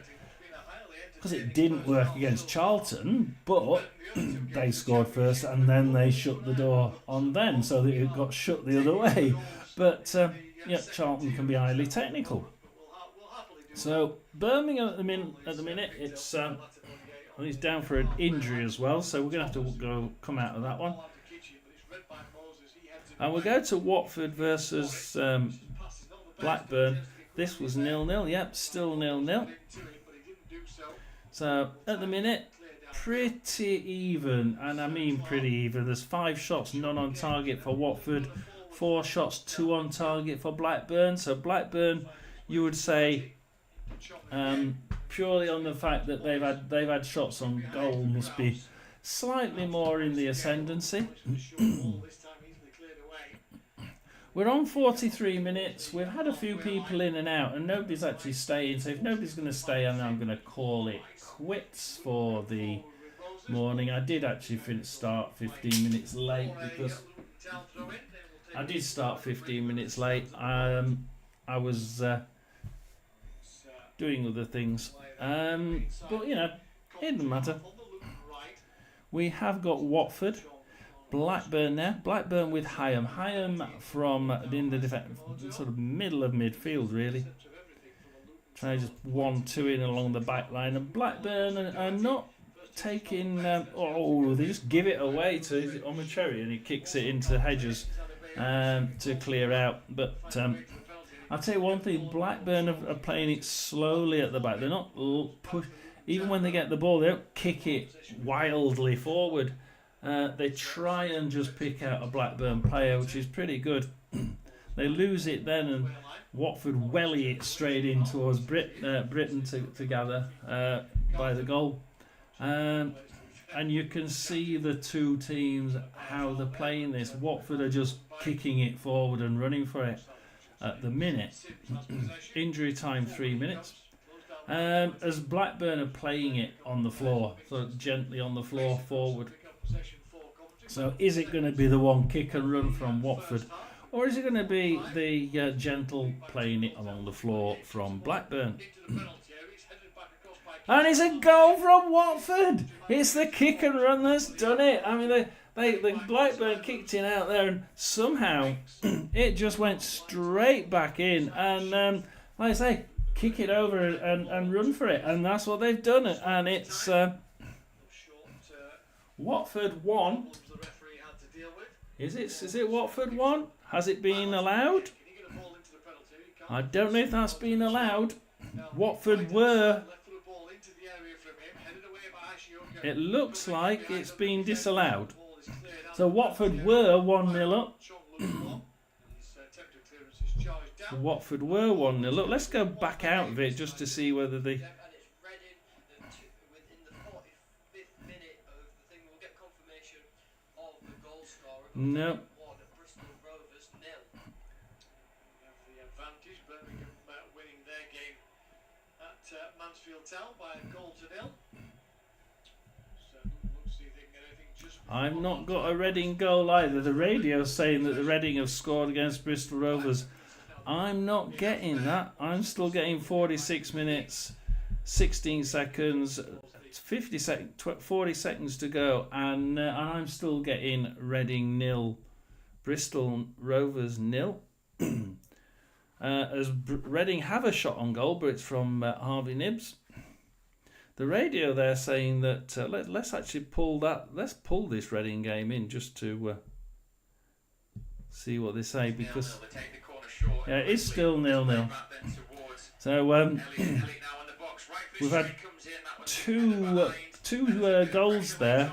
Because it didn't work against Charlton, but they scored first and then they shut the door on them, so that it got shut the other way. But Charlton can be highly technical. So Birmingham at the minute, it's he's down for an injury as well, so we're going to have to come out of that one. And we'll go to Watford versus Blackburn. This was 0-0. Yep, still 0-0. So at the minute, pretty even, and I mean pretty even. There's 5 shots, none on target for Watford, 4 shots, 2 on target for Blackburn. So Blackburn, you would say, purely on the fact that they've had shots on goal, must be slightly more in the ascendancy. We're on 43 minutes. We've had a few people in and out, and nobody's actually staying. So if nobody's going to stay, I'm going to call it quits for the morning. I did actually start 15 minutes late, because I did start 15 minutes late. I was doing other things, but it doesn't matter. We have got Watford. Blackburn now. Blackburn with Hyam. Hyam from in the sort of middle of midfield, really. Trying to just 1-2 in along the back line. And Blackburn are not taking... they just give it away to Omocheri, and he kicks it into Hedges to clear out. But I'll tell you one thing. Blackburn are playing it slowly at the back. They're not push. Even when they get the ball, they don't kick it wildly forward. They try and just pick out a Blackburn player, which is pretty good. They lose it then, and Watford welly it straight in towards Britain to gather by the goal. And you can see the two teams, how they're playing this. Watford are just kicking it forward and running for it at the minute. Injury time 3 minutes. As Blackburn are playing it on the floor, so gently on the floor forward. So is it going to be the one kick and run from Watford, or is it going to be the gentle playing it along the floor from Blackburn? And it's a goal from Watford. It's the kick and run that's done it. I mean, the Blackburn kicked it out there, and somehow it just went straight back in. And like I say, kick it over and run for it, and that's what they've done. And it's Watford 1. Is it Watford 1? Has it been allowed? I don't know if that's been allowed. Watford were. It looks like it's been disallowed. So Watford were 1-0 up. Watford were 1-0. Look, let's go back out of it just to see whether they... And it's Reading within the 45th minute of the thing. We'll get confirmation of the goal scorer. No. Bristol Rovers 0. We have the advantage. Birmingham winning their game at Mansfield Town by a goal to 0. So let's see if they can get anything just. I've not got a Reading goal either. The radio's saying that the Reading have scored against Bristol Rovers. I'm not getting that. I'm still getting 46 minutes, 16 seconds, 40 seconds to go, and I'm still getting Reading 0, Bristol Rovers 0. As Reading have a shot on goal, but it's from Harvey Nibbs. The radio there saying that let's actually pull that. Let's pull this Reading game in just to see what they say, because yeah, it is still 0-0. So we've had two goals there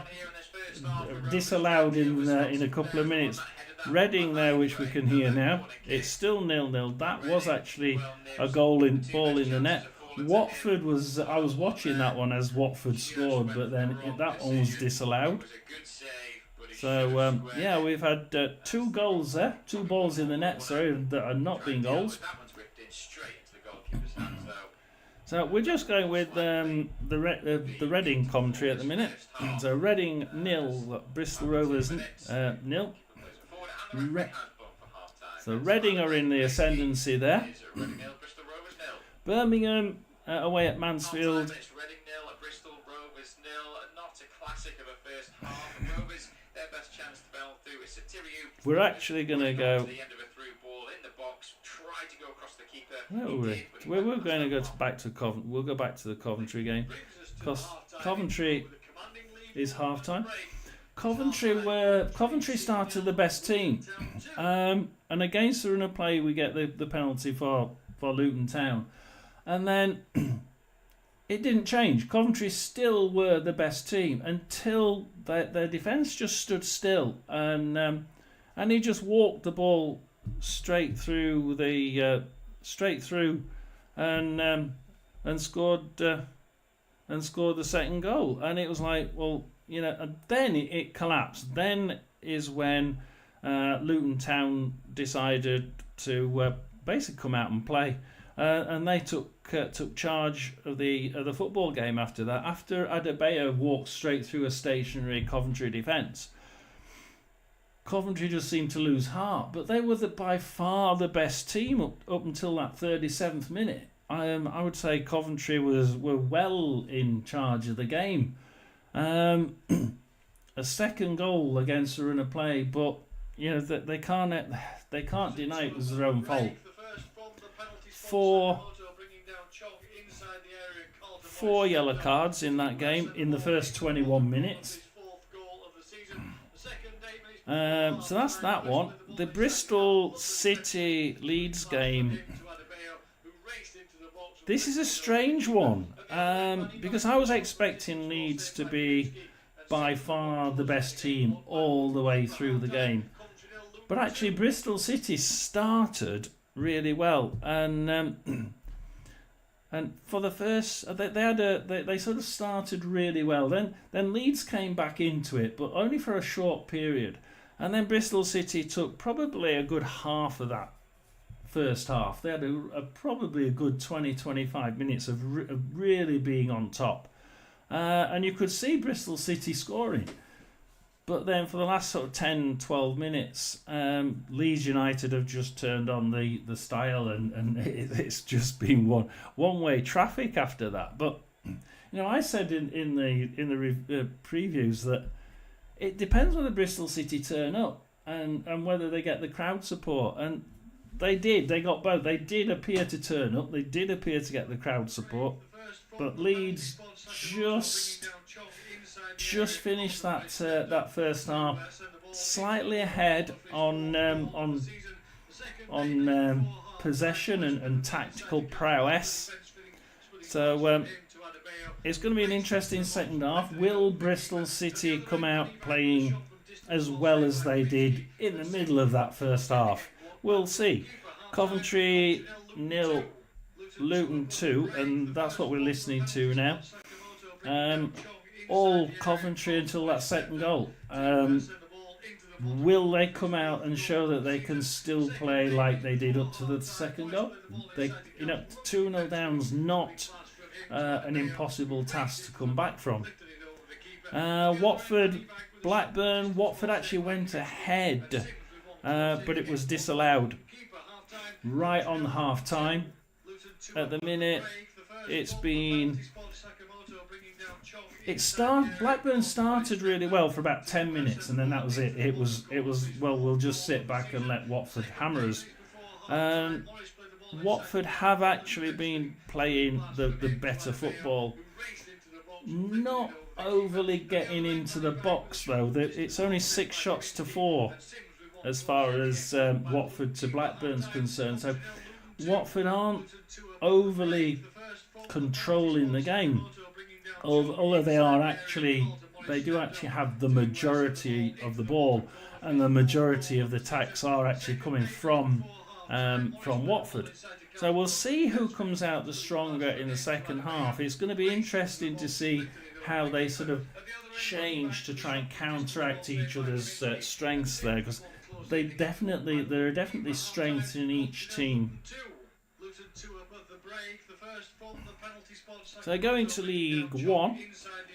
disallowed in a couple of minutes. Reading there, which we can hear now, it's still 0-0. That was actually a ball in the net. Watford I was watching that one as Watford scored, but then that one was disallowed. So yeah, we've had 2 goals there, 2 balls in the net, sorry, that are not being goals. So we're just going with the Reading commentary at the minute. So Reading 0, Bristol Rovers 0. So Reading are in the ascendancy there. Birmingham away at Mansfield. We're actually going to go. Where were we? We're going to go back to Coventry. We'll go back to the Coventry game because Coventry is half time. Coventry started the best team, and against the run of play we get the penalty for Luton Town, and then it didn't change. Coventry still were the best team until their defence just stood still, and he just walked the ball straight through and scored the second goal, and it was like, well, you know, and then it collapsed. Then is when Luton Town decided to basically come out and play, and they took charge of the football game after that. After Adebayo walked straight through a stationary Coventry defence, Coventry just seemed to lose heart. But they were by far the best team up until that 37th minute. I would say Coventry were well in charge of the game. A second goal against the run of play, but you know they can't deny it was their own fault. Four yellow cards in that game in the first 21 minutes. So that's that one. The Bristol City Leeds game. This is a strange one because I was expecting Leeds to be by far the best team all the way through the game, but actually Bristol City started really well, and for the first they sort of started really well. Then Leeds came back into it, but only for a short period, and then Bristol City took probably a good half of that first half. They had probably a good 20-25 minutes of really being on top, and you could see Bristol City scoring. But then for the last sort of 10-12 minutes, Leeds United have just turned on the style, and it's just been one-way traffic after that. But you know, I said in the previews that it depends whether Bristol City turn up and whether they get the crowd support, and they did. They got both. They did appear to turn up. They did appear to get the crowd support. But Leeds just finished that first half slightly ahead on possession and tactical prowess. So it's going to be an interesting second half. Will Bristol City come out playing as well as they did in the middle of that first half? We'll see. Coventry 0, Luton 2, and that's what we're listening to now. All Coventry until that second goal. Will they come out and show that they can still play like they did up to the second goal? 2-0 down's not an impossible task to come back from. Watford, Blackburn. Watford actually went ahead, but it was disallowed right on the half time. At the minute, Blackburn started really well for about 10 minutes, and then that was it. It was well, we'll just sit back and let Watford hammer us. Watford have actually been playing the better football. Not overly getting into the box though. It's only 6 shots to 4 as far as Watford to Blackburn's concerned. So Watford aren't overly controlling the game. Although they do actually have the majority of the ball, and the majority of the attacks are actually coming from Watford. So we'll see who comes out the stronger in the second half. It's going to be interesting to see how they sort of change to try and counteract each other's strengths there, because there are definitely strengths in each team. So going to League One,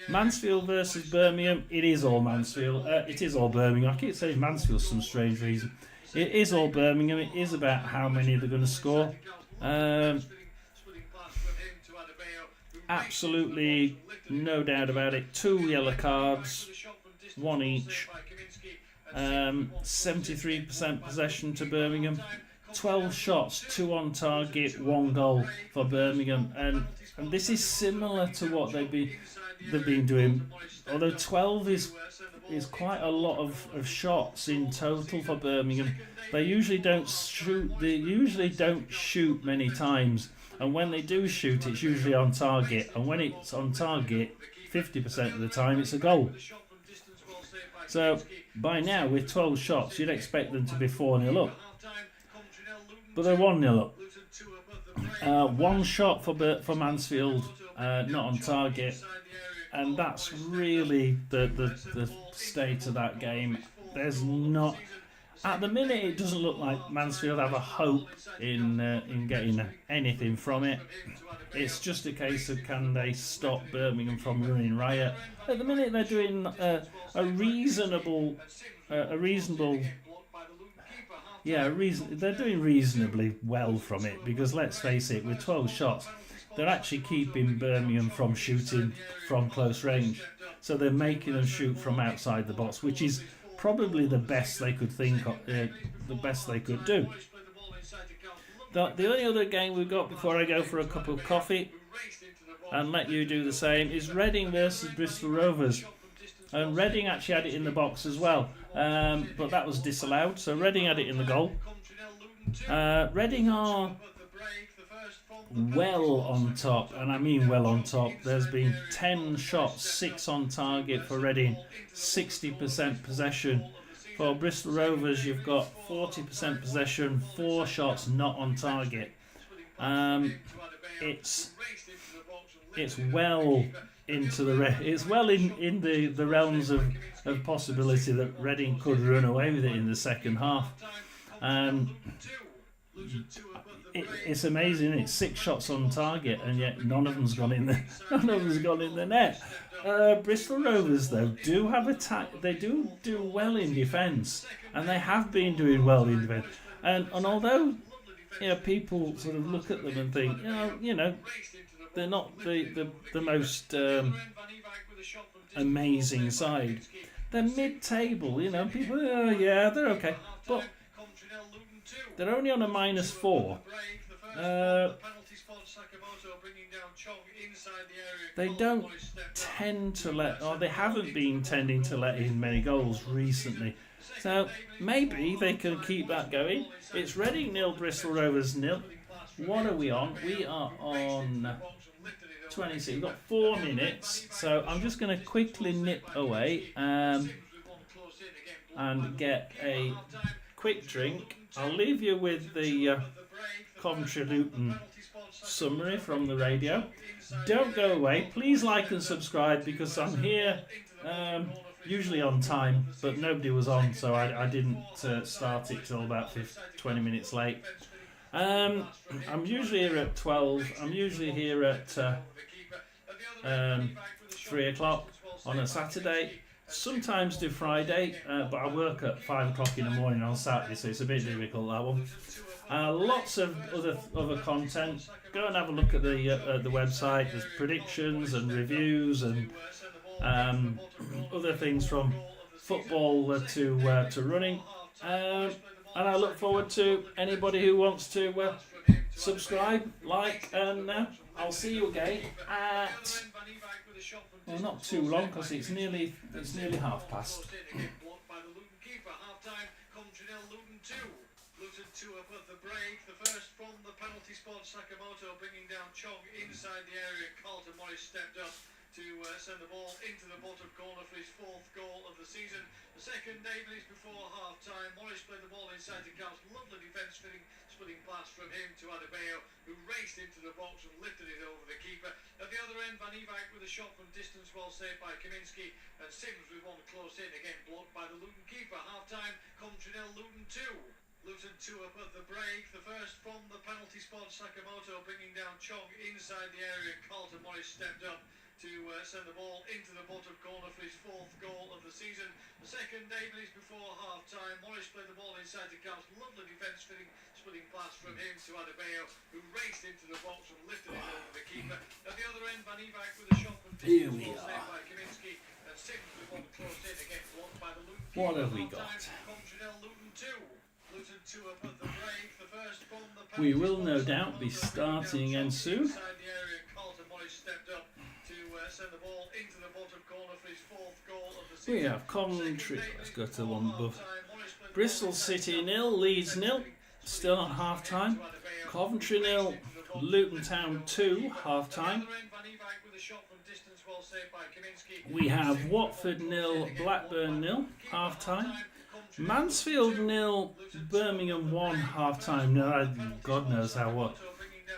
Mansfield versus Birmingham. It is all Mansfield. It is all Birmingham. I keep saying Mansfield for some strange reason. It is all Birmingham. It is about how many they're going to score. Absolutely no doubt about it. 2 yellow cards, 1 each. 73% possession to Birmingham. 12 shots, 2 on target, 1 goal for Birmingham, and this is similar to what they've been doing. Although 12 is quite a lot of shots in total for Birmingham. They usually don't shoot. They usually don't shoot many times, and when they do shoot, it's usually on target. And when it's on target, 50% of the time, it's a goal. So by now, with 12 shots, you'd expect them to be 4-0 up. But they're 1-0 up. 1 shot for Mansfield, not on target, and that's really the state of that game. There's not, at the minute, it doesn't look like Mansfield have a hope in getting anything from it. It's just a case of, can they stop Birmingham from running riot? At the minute, they're doing they're doing reasonably well from it, because let's face it, with 12 shots, they're actually keeping Birmingham from shooting from close range. So they're making them shoot from outside the box, which is probably the best they could think of, the best they could do. The only other game we've got before I go for a cup of coffee and let you do the same is Reading versus Bristol Rovers. And Reading actually had it in the box as well, but that was disallowed. So Reading had it in the goal. Reading are well on top, and I mean well on top. There's been 10 shots, 6 on target for Reading, 60% possession. For Bristol Rovers, you've got 40% possession, 4 shots not on target. It's well into it's well in the realms of possibility that Reading could run away with it in the second half. It's amazing. It's 6 shots on target, and yet none of them's gone in the net. Bristol Rovers though do have attack. They do well in defence, and they have been doing well in defence. And although people sort of look at them and think they're not the most amazing side. They're mid-table. People they're okay, but they're only on a -4. They don't tend to they haven't been tending to let in many goals recently. So maybe they can keep that going. It's Reading 0, Bristol Rovers 0. What are we on? We are on 26. We've got 4 minutes. So I'm just going to quickly nip away and get a quick drink. I'll leave you with the Coventry Luton summary from the radio. Don't go away. Please like and subscribe, because I'm here usually on time, but nobody was on, so I didn't start it till about 20 minutes late. I'm usually here at 12. I'm usually here at 3 o'clock on a Saturday. Sometimes do Friday, but I work at 5 o'clock in the morning on Saturday, so it's a bit difficult, that one. Lots of other content. Go and have a look at the website. There's predictions and reviews and other things from football to running. And I look forward to anybody who wants to subscribe, like, and I'll see you again at, well, not too long, because it's nearly 1:30. Luton 2 up at the break. The first from the penalty spot, Sakamoto bringing down Chong inside the area. Carlton Morris stepped up to send the ball into the bottom corner for his 4th goal of the season. The second, 8 minutes before half-time. Morris played the ball inside the Cows. Lovely defence, splitting pass from him to Adebayo, who raced into the box and lifted it over the keeper. At the other end, Van Ewijk with a shot from distance, well saved by Kaminski, and Sims with one close in, again blocked by the Luton keeper. Half-time, Coventry 0, Luton 2. Luton 2 up at the break. The first from the penalty spot, Sakamoto bringing down Chong inside the area. Carlton Morris stepped up to send the ball into the bottom corner for his 4th goal of the season. The second, 8 minutes before half-time. Morris played the ball inside the Cows. Lovely defence, splitting pass from him to Adebayo, who raced into the box and lifted it over the keeper. At the other end, Van Ewijk with a shot from distance, well saved by Kaminski, and Sims with one close in, again blocked by the Luton keeper. What have we got? Coventry 0, Luton 2. Luton 2 up at the break. The first from the We will no doubt be starting again soon. inside the area. Carlton Morris stepped up to send the ball into the bottom corner for his 4th goal of the season. We have Coventry. Let's go to the one above. Bristol City 0, Leeds 0. Still at half-time. Coventry 0, Luton Town 2, half-time. We have Watford 0, Blackburn 0, half-time. Mansfield 0, Birmingham 1, half-time. No, God knows how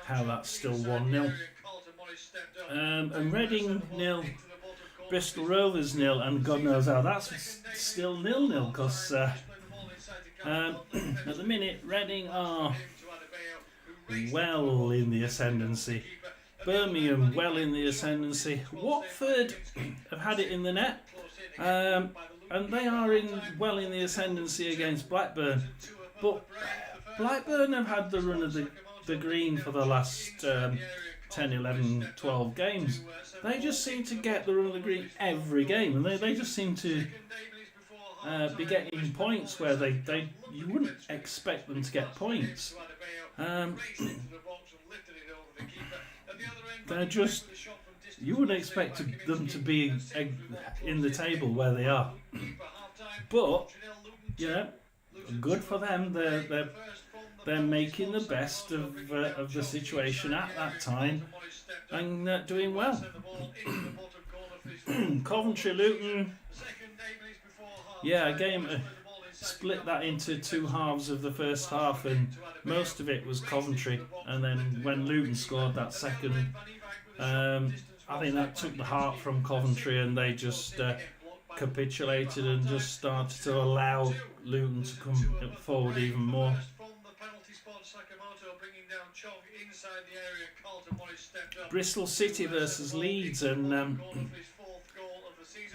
that's still 1-0. And Reading 0, Bristol Rovers 0, and God knows how that's still 0-0, because at the minute Reading are well in the ascendancy. Birmingham well in the ascendancy. Watford have had it in the net. And they are well in the ascendancy against Blackburn. But Blackburn have had the run of the green for the last 10, 11, 12 games. They just seem to get the run of the green every game. And they just seem to be getting points where you wouldn't expect them to get points. They're just... You wouldn't expect them to be in the table where they are. But, good for them. They're making the best of the situation at that time and doing well. Coventry Luton, a game split that into 2 halves of the first half, and most of it was Coventry, and then when Luton scored that second, I think that took the heart from Coventry, and they just capitulated and just started to allow Luton to come forward even more. Bristol City versus Leeds, and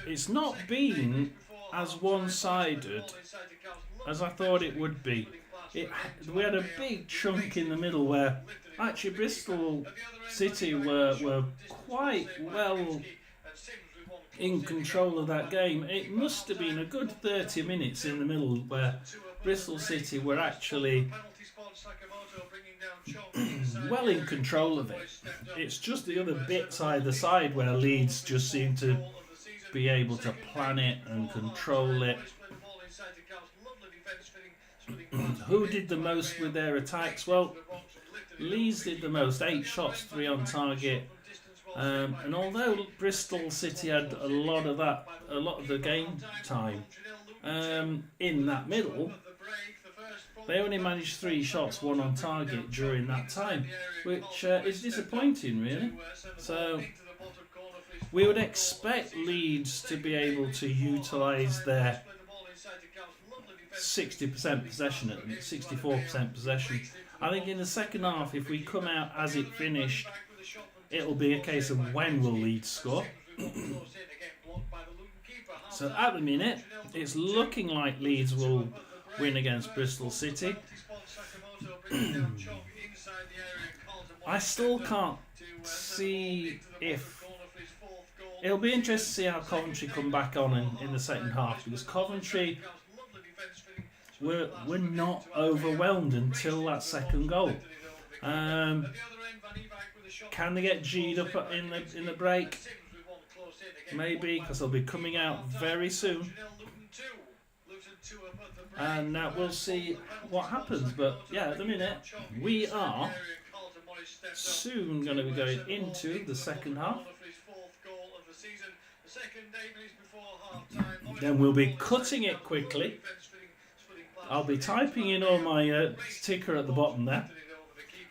it's not been as one-sided as I thought it would be. We had a big chunk in the middle where actually Bristol City were quite well in control of that game. It must have been a good 30 minutes in the middle where Bristol City were actually well in control of it. It's just the other bits either side where Leeds just seem to be able to plan it and control it. Who did the most with their attacks? Well, Leeds did the most, 8 shots, 3 on target. And although Bristol City had a lot of the game time in that middle, They only managed 3 shots, 1 on target during that time, which is disappointing, really. So we would expect Leeds to be able to utilise their 60% possession, 64% possession. I think in the second half, if we come out as it finished, it'll be a case of when will Leeds score. So at the minute, it's looking like Leeds will win against Bristol City. I still can't see if... It'll be interesting to see how Coventry come back on in the second half, because Coventry were not overwhelmed until that second goal. Can they get G'd up in the break? Maybe, because they'll be coming out very soon. And we'll see what happens. But yeah, at the minute, we are soon going to be going into the second half. Then we'll be cutting it quickly. I'll be typing in all my ticker at the bottom there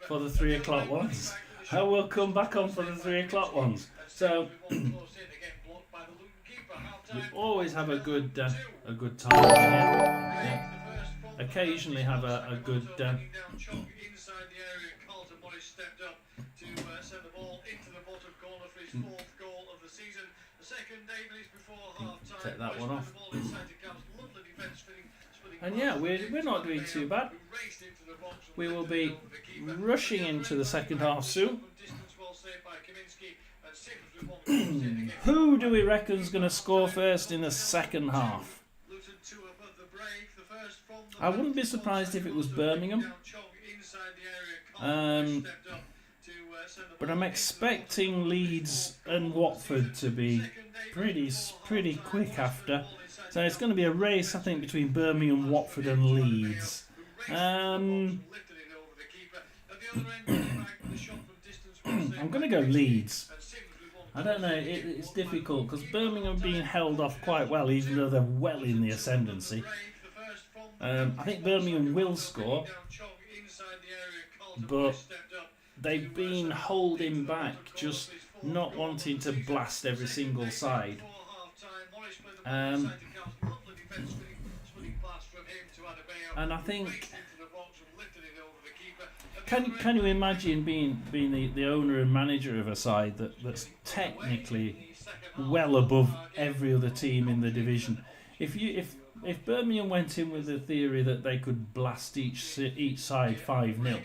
for the 3 o'clock ones. I will come back on for the 3 o'clock ones. So we always have a good time here. Yeah. Occasionally have a good. Take that one off. And yeah, we're not doing too bad. We will be rushing into the second half soon. Who do we reckon's going to score first in the second half? I wouldn't be surprised if it was Birmingham. But I'm expecting Leeds and Watford to be pretty quick after. So it's going to be a race, I think, between Birmingham, Watford and Leeds. I'm going to go Leeds. I don't know, it's difficult because Birmingham have been held off quite well, even though they're well in the ascendancy. I think Birmingham will score, but they've been holding back, just not wanting to blast every single side. And I think, can you imagine being the owner and manager of a side that's technically well above every other team in the division? If Birmingham went in with the theory that they could blast each side 5-0,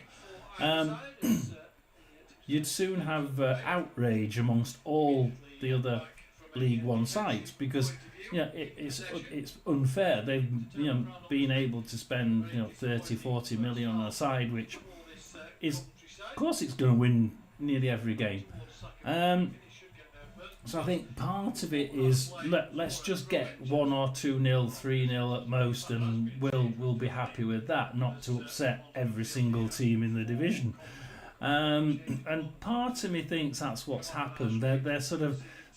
you'd soon have outrage amongst all the other League One sides, because it's unfair. They've been able to spend 30-40 million on a side which is, of course, it's going to win nearly every game. So I think part of it is let's just get 1 or 2-0, 3-0 at most, and we'll be happy with that, not to upset every single team in the division. And part of me thinks that's what's happened.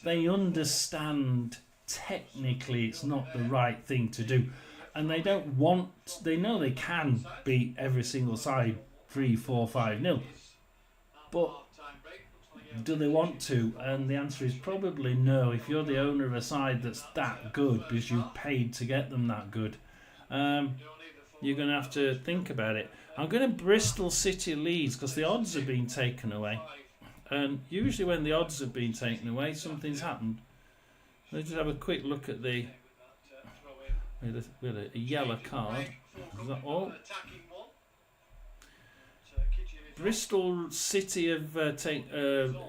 They understand technically it's not the right thing to do, and they know they can beat every single side 3-4, 5-0, but do they want to? And the answer is probably no. If you're the owner of a side that's that good because you've paid to get them that good, you're going to have to think about it. I'm going to Bristol City Leeds because the odds have been taken away, and usually when the odds have been taken away, something's happened. Let's just have a quick look at the with a yellow card. Is that all? Bristol City have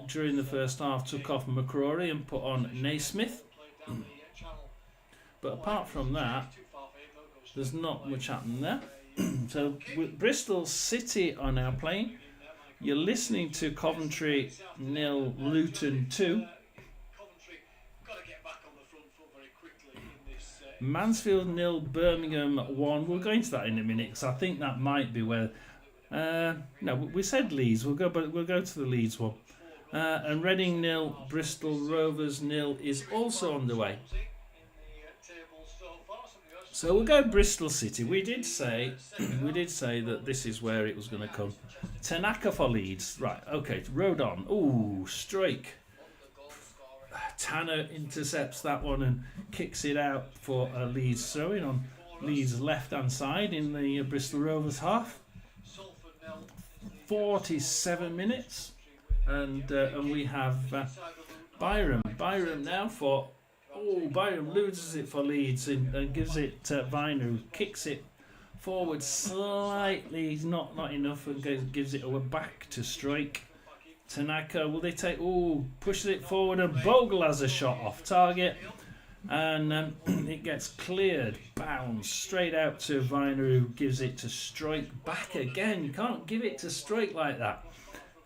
during the first half took off McCrory and put on Naismith, but apart from that, there's not much happening there. So Bristol City are now playing. You're listening to Coventry 0, Luton 2. Mansfield 0, Birmingham 1. We'll go into that in a minute because I think that might be where. No, we said Leeds. We'll go to the Leeds one. And Reading 0, Bristol Rovers 0 is also on the way. So we'll go Bristol City. We did say that this is where it was going to come. Tanaka for Leeds. Right, okay, Rodon. Ooh, strike. Tanner intercepts that one and kicks it out for a Leeds throw-in on Leeds' left-hand side in the Bristol Rovers half. 47 minutes, and we have Byram. Byram now for... Oh, Byram loses it for Leeds and gives it to Viner, who kicks it forward slightly. He's not enough, and gives it back to strike. Tanaka, will they take... Oh, pushes it forward, and Bogle has a shot off target. And it gets cleared, bounds straight out to Viner, who gives it to Strike back again. You can't give it to Strike like that.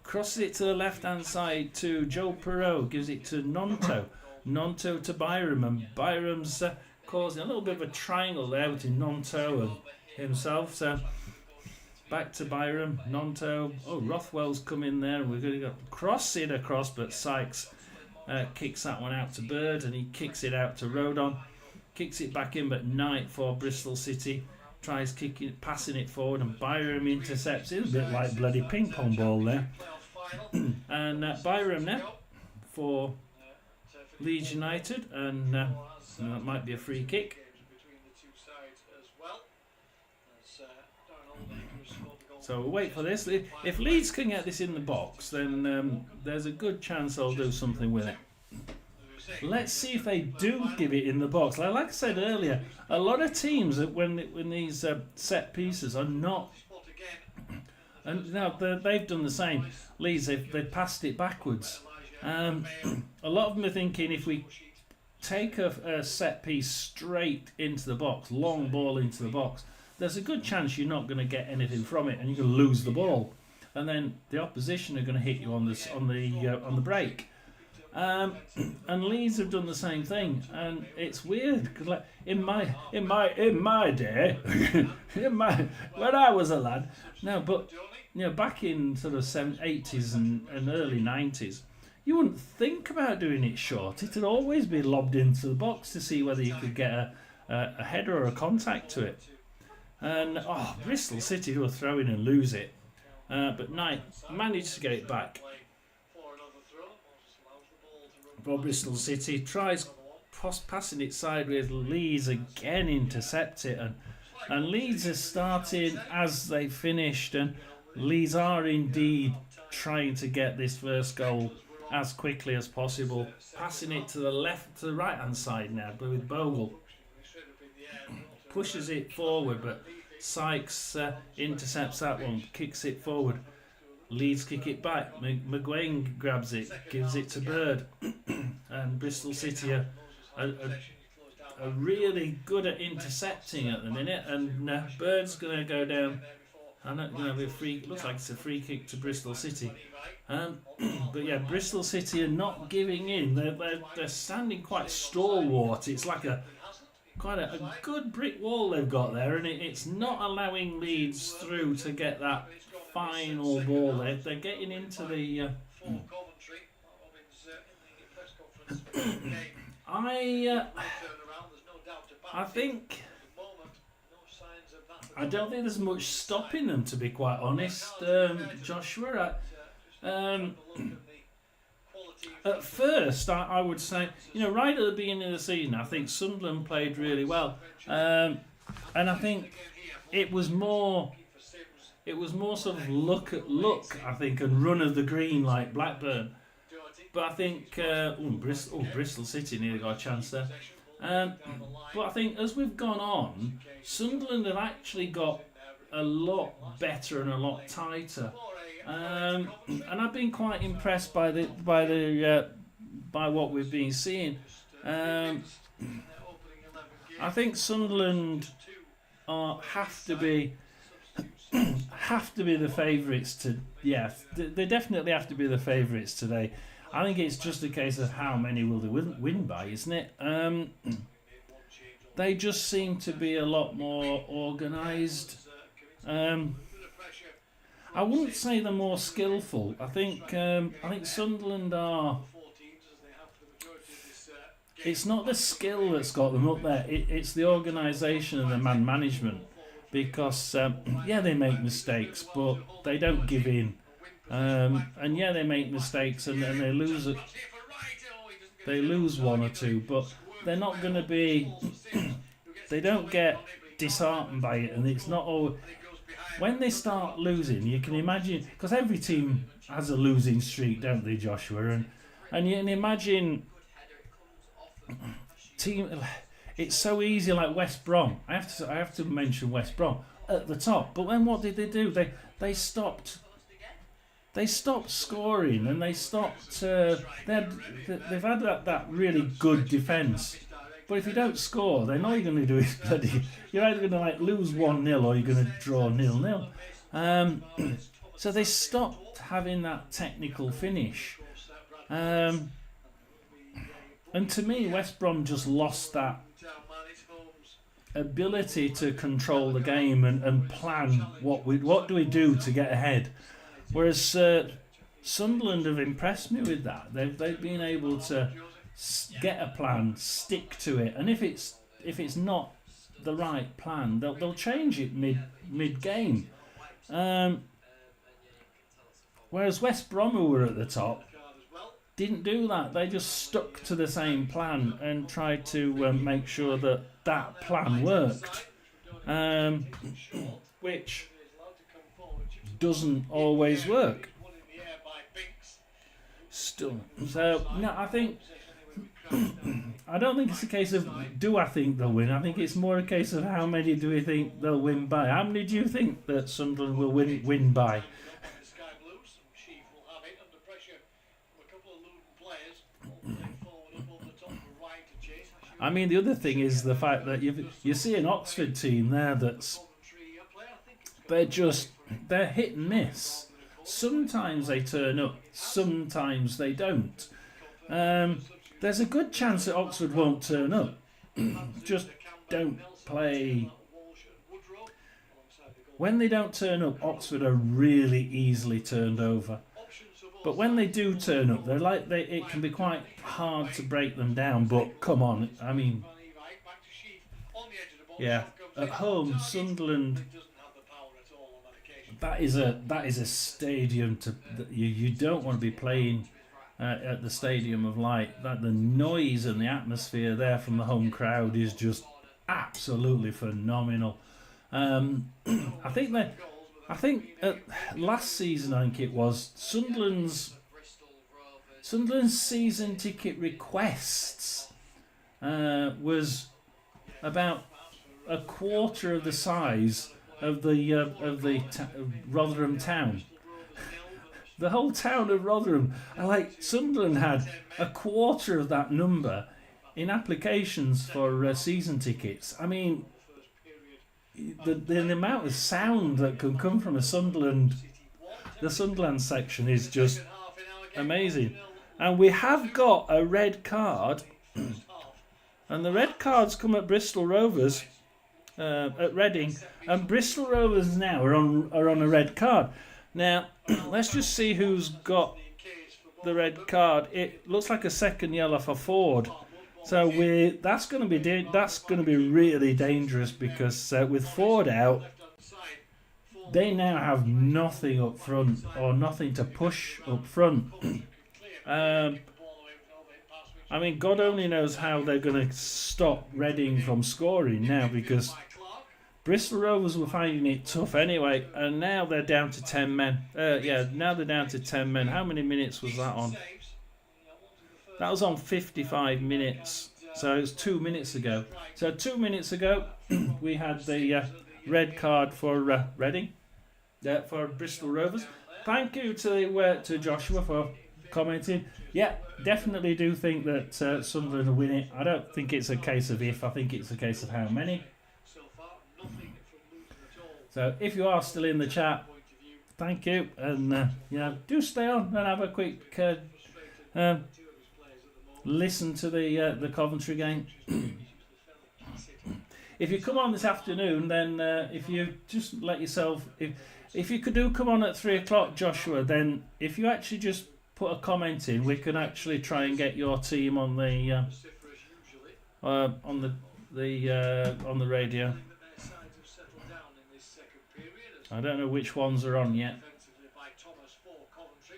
Crosses it to the left-hand side to Joe Perot, gives it to Nonto. Nonto to Byram, and Byram's causing a little bit of a triangle there between Nonto and himself. So back to Byram, Nonto. Oh, Rothwell's come in there, and we're going to go cross it across, but Sykes kicks that one out to Bird, and he kicks it out to Rodon. Kicks it back in, but Knight for Bristol City tries passing it forward, and Byram intercepts it. A bit like bloody ping pong ball there. And Byram now for Leeds United, and that might be a free kick. So we'll wait for this. If Leeds can get this in the box, then there's a good chance they'll do something with it. Let's see if they do give it in the box. Like I said earlier, a lot of teams, when these set pieces are not... And now they've done the same. Leeds, they've passed it backwards. A lot of them are thinking, if we take a set piece straight into the box, long ball into the box, there's a good chance you're not going to get anything from it, and you're going to lose the ball, and then the opposition are going to hit you on the break. And Leeds have done the same thing, and it's weird because, like, in my day, when I was a lad, back in sort of 80s and early 90s, you wouldn't think about doing it short. It'd always be lobbed into the box to see whether you could get a header or a contact to it. And Bristol City will throw in and lose it, but Knight managed to get it back. For Bristol City, tries passing it sideways. Leeds again intercept it, and Leeds are starting as they finished, and Leeds are indeed trying to get this first goal as quickly as possible. Passing it to the right hand side now, but with Bogle. Pushes it forward, but Sykes intercepts that one, kicks it forward. Leeds kick it back. McGuane grabs it, gives it to Bird. And Bristol City are really good at intercepting at the minute. And Bird's going to go down. And that's going to be a free. Looks like it's a free kick to Bristol City. But yeah, Bristol City are not giving in. They're standing quite stalwart. It's like quite a good brick wall they've got there, and it's not allowing Leeds through to get that final ball there. They're getting into the... I don't think there's much stopping them, to be quite honest, Joshua. At first, I would say, right at the beginning of the season, I think Sunderland played really well, and I think it was more sort of look, I think, and run of the green like Blackburn. But I think Bristol City nearly got a chance there. But I think as we've gone on, Sunderland have actually got a lot better and a lot tighter. And I've been quite impressed by what we've been seeing. I think Sunderland have to be the favourites to. Yeah, they definitely have to be the favourites today. I think it's just a case of how many will they win by, isn't it? They just seem to be a lot more organised. I wouldn't say they're more skillful. I think Sunderland are it's not the skill that's got them up there. It's the organisation and the man management. Because yeah, they make mistakes, but they don't give in. And yeah, they make mistakes and they lose it. They lose one or two, but they're not going to be. They don't get disheartened by it, and it's not all. When they start losing, you can imagine, because every team has a losing streak, don't they, Joshua? And you can imagine team. It's so easy, like West Brom. I have to mention West Brom at the top. But then what did they do? They stopped. They stopped scoring, and they stopped. They've had that really good defence. But if you don't score, then all you're going to do is you're either going to like lose 1-0 or you're going to draw 0-0. So they stopped having that technical finish. And to me, West Brom just lost that ability to control the game and plan what do we do to get ahead. Whereas Sunderland have impressed me with that. They've been able to get a plan, stick to it, and if it's not the right plan, they'll change it mid game. Whereas West Brom, who were at the top, didn't do that. They just stuck to the same plan and tried to make sure that plan worked, which doesn't always work. Still, so no, I don't think it's a case of do I think they'll win. I think it's more a case of how many do we think they'll win by. How many do you think that Sunderland will win by? I mean, the other thing is the fact that you see an Oxford team there they're hit and miss. Sometimes they turn up, sometimes they don't. There's a good chance that Oxford won't turn up. Just don't play. When they don't turn up, Oxford are really easily turned over. But when they do turn up, it can be quite hard to break them down. But come on, I mean, yeah, at home, Sunderland. That is a stadium you don't want to be playing at the Stadium of Light. That the noise and the atmosphere there from the home crowd is just absolutely phenomenal. I think last season, I think it was, Sunderland's season ticket requests was about a quarter of the size of the Rotherham town. The whole town of Rotherham, Sunderland had a quarter of that number in applications for season tickets. I mean, the amount of sound that can come from the Sunderland section is just amazing. And we have got a red card, and the red cards come at Bristol Rovers at Reading, and Bristol Rovers now are on a red card. Now let's just see who's got the red card. It looks like a second yellow for Ford. So that's going to be really dangerous, because with Ford out, they now have nothing up front or nothing to push up front. I mean, God only knows how they're going to stop Reading from scoring now, because Bristol Rovers were finding it tough anyway, and now they're down to 10 men. Now they're down to 10 men. How many minutes was that on? That was on 55 minutes, so it was 2 minutes ago. So 2 minutes ago, we had the red card for Reading, for Bristol Rovers. Thank you to Joshua for commenting. Yeah, definitely do think that Sunderland will win it. I don't think it's a case of if, I think it's a case of how many. So if you are still in the chat, thank you, and do stay on and have a quick listen to the Coventry game. If you come on this afternoon, then if you just let yourself, if you could come on at 3 o'clock, Joshua, then if you actually just put a comment in, we can actually try and get your team on on the radio. Feeling that their sides have settled down in this second period. As I don't know which ones are on yet. defensively by Thomas for Coventry.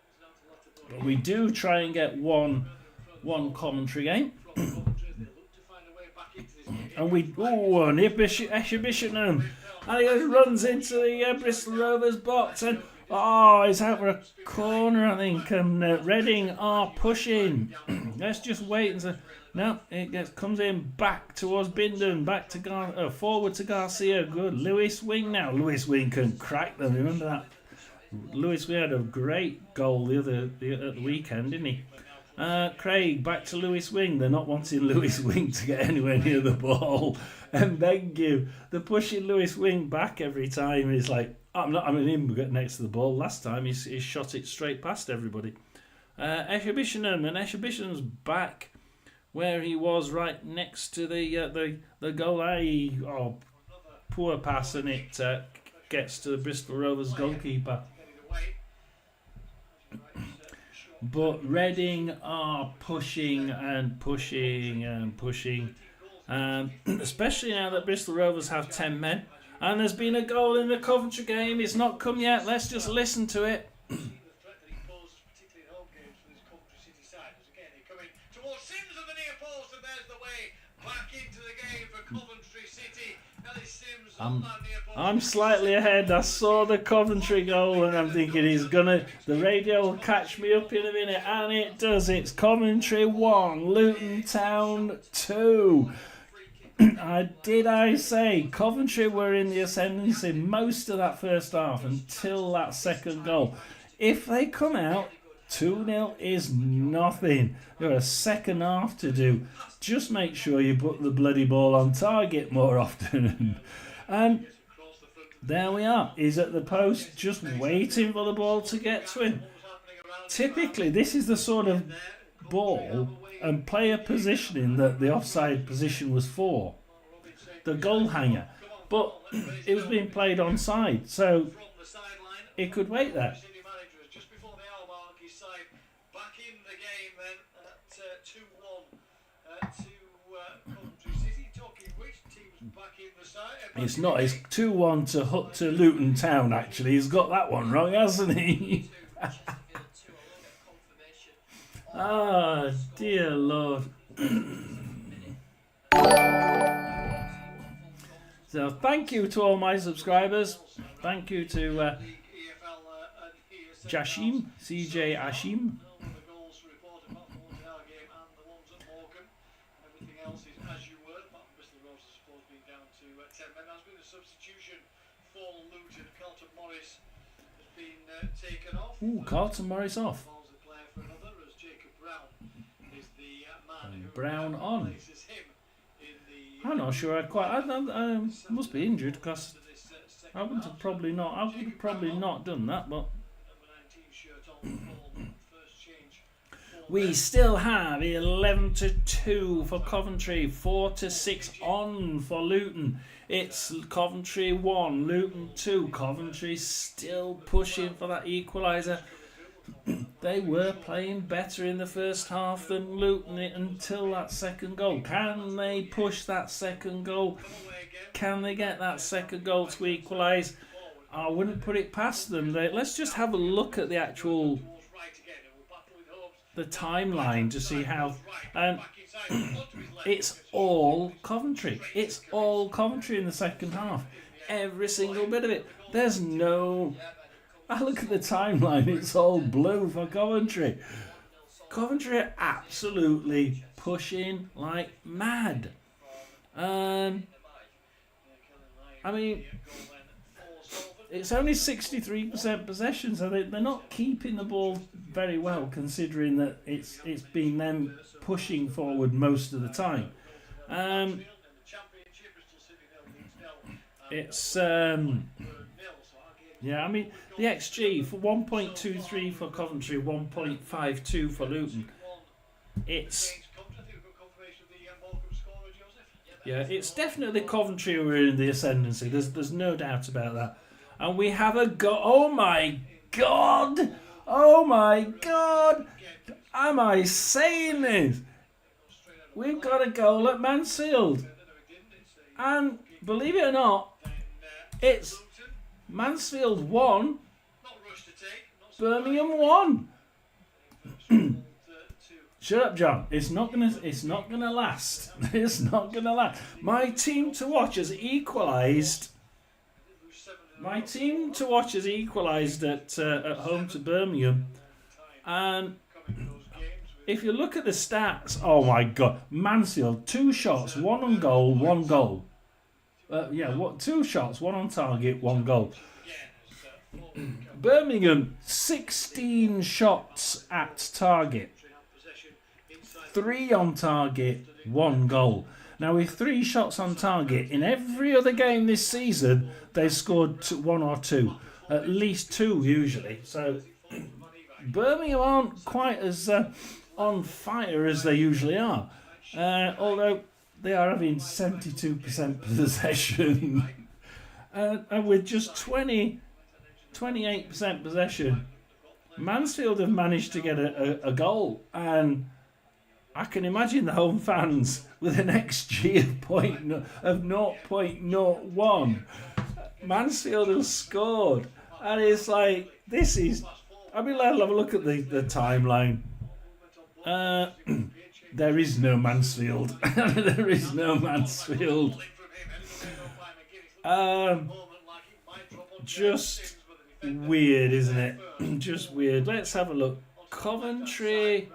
It's down to Latabori. But we do try and get one commentary game. From Coventry as they look to find a way back into this game. And an exhibition. And he just runs into the Bristol Rovers box and he's out for a corner, I think. And Reading are pushing. Let's just wait and say, no, comes in back towards Bindon, back to forward to Garcia. Good, Lewis Wing now. Lewis Wing can crack them. Remember that? Lewis Wing had a great goal at the weekend, didn't he? Craig back to Lewis Wing. They're not wanting Lewis Wing to get anywhere near the ball. And Bengu, they're pushing Lewis Wing back every time. He's like, I'm him next to the ball. Last time he shot it straight past everybody. Esherbishen's back where he was, right next to the goal. Poor pass, and it gets to the Bristol Rovers goalkeeper. But Reading are pushing and pushing and pushing. Especially now that Bristol Rovers have 10 men. And there's been a goal in the Coventry game. It's not come yet. Let's just listen to it. The threat that he poses, particularly in home games for this Coventry City side, is again he coming towards Sims at the near post, and there's the way back into the game for Coventry City. Ellis Sims on that near post. I'm slightly ahead. I saw the Coventry goal and I'm thinking the radio will catch me up in a minute, and it does. It's Coventry 1, Luton Town 2. I say Coventry were in the ascendancy most of that first half until that second goal. If they come out, 2-0 is nothing. There are a second half to do. Just make sure you put the bloody ball on target more often. And there we are. He's at the post just waiting for the ball to get to him. Typically, this is the sort of ball and player positioning that the offside position was for. The goal hanger. But it was being played onside, so it could wait there. Just before the hour mark, his side back in the game then at 2-1 to Coventry City. Talking which team's back in the side? It's not. It's 2-1 to Luton Town, actually. He's got that one wrong, hasn't he? Ah, dear Lord. So thank you to all my subscribers. Thank you to Jashim, CJ Ashim. The goals reported apart from the ones in our game and the ones at Morecambe. Everything else is as you were, apart from Bristol Rovers, I suppose, being down to 10 men. There's been a substitution for Luton. Carlton Morris has been taken off. Carlton Morris off. Falls a player for another, as Jacob Brown is the man who Brown on. replaces him in the. I'm not sure. I must be injured because I would have probably not done that. But Number 19 shirt on for first change. we still have 11-2 for Coventry, 4-6 on for Luton. It's Coventry 1, Luton 2. Coventry still pushing for that equaliser. They were playing better in the first half than Luton until that second goal. Can they push that second goal? Can they get that second goal to equalise? I wouldn't put it past them. Let's just have a look at the actual timeline to see how. It's all Coventry. It's all Coventry in the second half. Every single bit of it. There's no. I look at the timeline, it's all blue for Coventry. Coventry are absolutely pushing like mad. I mean, it's only 63% possession, so they're not keeping the ball very well, considering that it's been them pushing forward most of the time. Yeah, I mean, the XG for 1.23 for Coventry, 1.52 for Luton. It's definitely Coventry who are in the ascendancy. There's no doubt about that. And we have a goal. Oh my God! Oh my God! Am I saying this? we've got a goal at Mansfield. And believe it or not, it's Mansfield 1, Birmingham 1. Shut up, John. It's not gonna last. It's not gonna last. My team to watch has equalised. My team to watch has equalised at home to Birmingham, and if you look at the stats, oh my God, Mansfield 2 shots, 1 on goal, 1 goal. 2 shots, 1 on target, 1 goal. Birmingham 16 shots at target, 3 on target, 1 goal. Now, with 3 shots on target, in every other game this season, they've scored 1 or 2. At least 2, usually. So, Birmingham aren't quite as on fire as they usually are. Although, they are having 72% possession. And with just 28% possession, Mansfield have managed to get a goal. And I can imagine the home fans with an XG of 0.01. Mansfield have scored. And it's like, this is... I mean, let's have a look at the timeline. There is no Mansfield. There is no Mansfield. Just weird, isn't it? Just weird. Let's have a look. Coventry...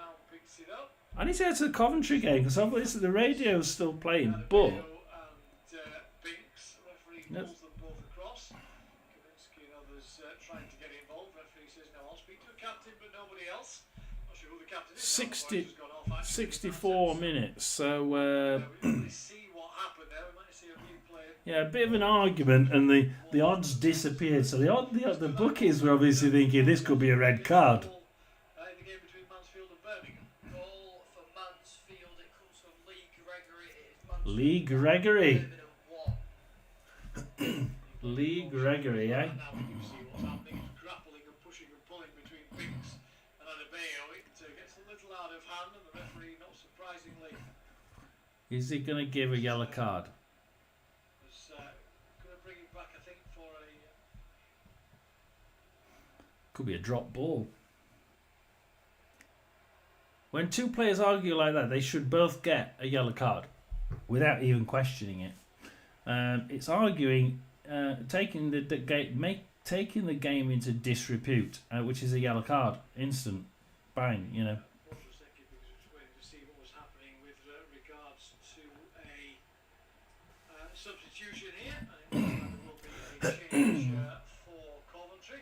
I need to go to the Coventry game because obviously the radio's still playing, but... Nope. Captain 64 minutes, so yeah, a bit of an argument, and the odds disappeared. So the bookies were obviously thinking this could be a red card. Goal for Mansfield, it comes from Lee Gregory. Lee Gregory. Lee Gregory, eh? Grappling and pushing and pulling between Binks and Adebayo. It gets a little out of hand, and the referee, not surprisingly, Is he going to give a yellow card? was going to bring him back, I think, for a... Could be a drop ball. When 2 players argue like that, they should both get a yellow card without even questioning it. It's arguing, taking the game into disrepute, which is a yellow card, instant, bang, you know. Just thinking because we were waiting to see what was happening with regards to a substitution here. And it looks like there will be a change for Coventry.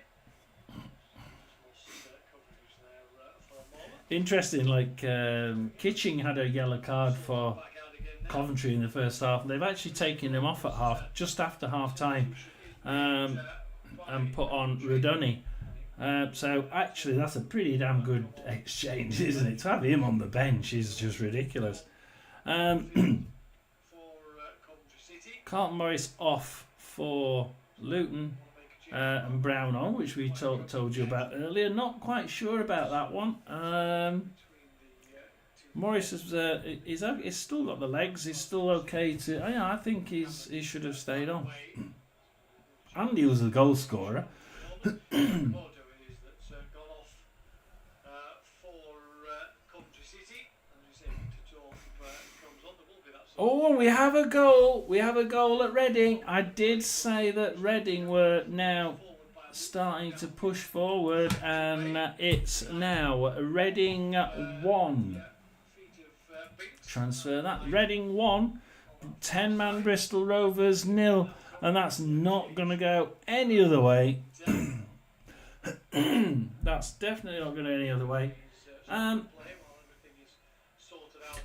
Just lost coverage there for a moment. Interesting, like Kitching had a yellow card for Back out again now. Coventry in the first half. They've actually taken him off at just after half time, and put on Rudoni. So actually, that's a pretty damn good exchange, isn't it? To have him on the bench is just ridiculous. For Coventry City. Carlton Morris off for Luton, and Brown on, which we told you about earlier. Not quite sure about that one. Morris has he's still got the legs. He's still okay to. I think he should have stayed on. And he was the goal scorer. Oh, we have a goal. We have a goal at Reading. I did say that Reading were now starting to push forward, and it's now Reading 1. Transfer that. Reading 1, 10-man Bristol Rovers 0, and that's not going to go any other way. That's definitely not going any other way.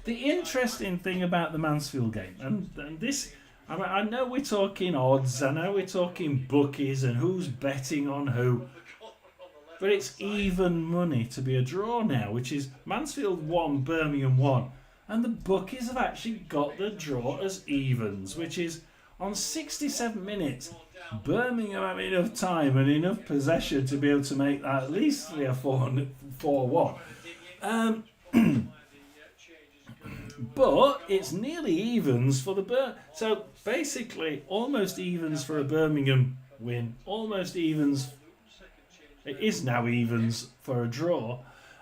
The interesting thing about the Mansfield game, and this, I know we're talking odds, I know we're talking bookies and who's betting on who, but it's even money to be a draw now, which is Mansfield 1, Birmingham 1. And the bookies have actually got the draw as evens, which is on 67 minutes. Birmingham have enough time and enough possession to be able to make that at least 3 or 4-1. But it's nearly evens for the so basically almost evens for a Birmingham win, almost evens. It is now evens for a draw,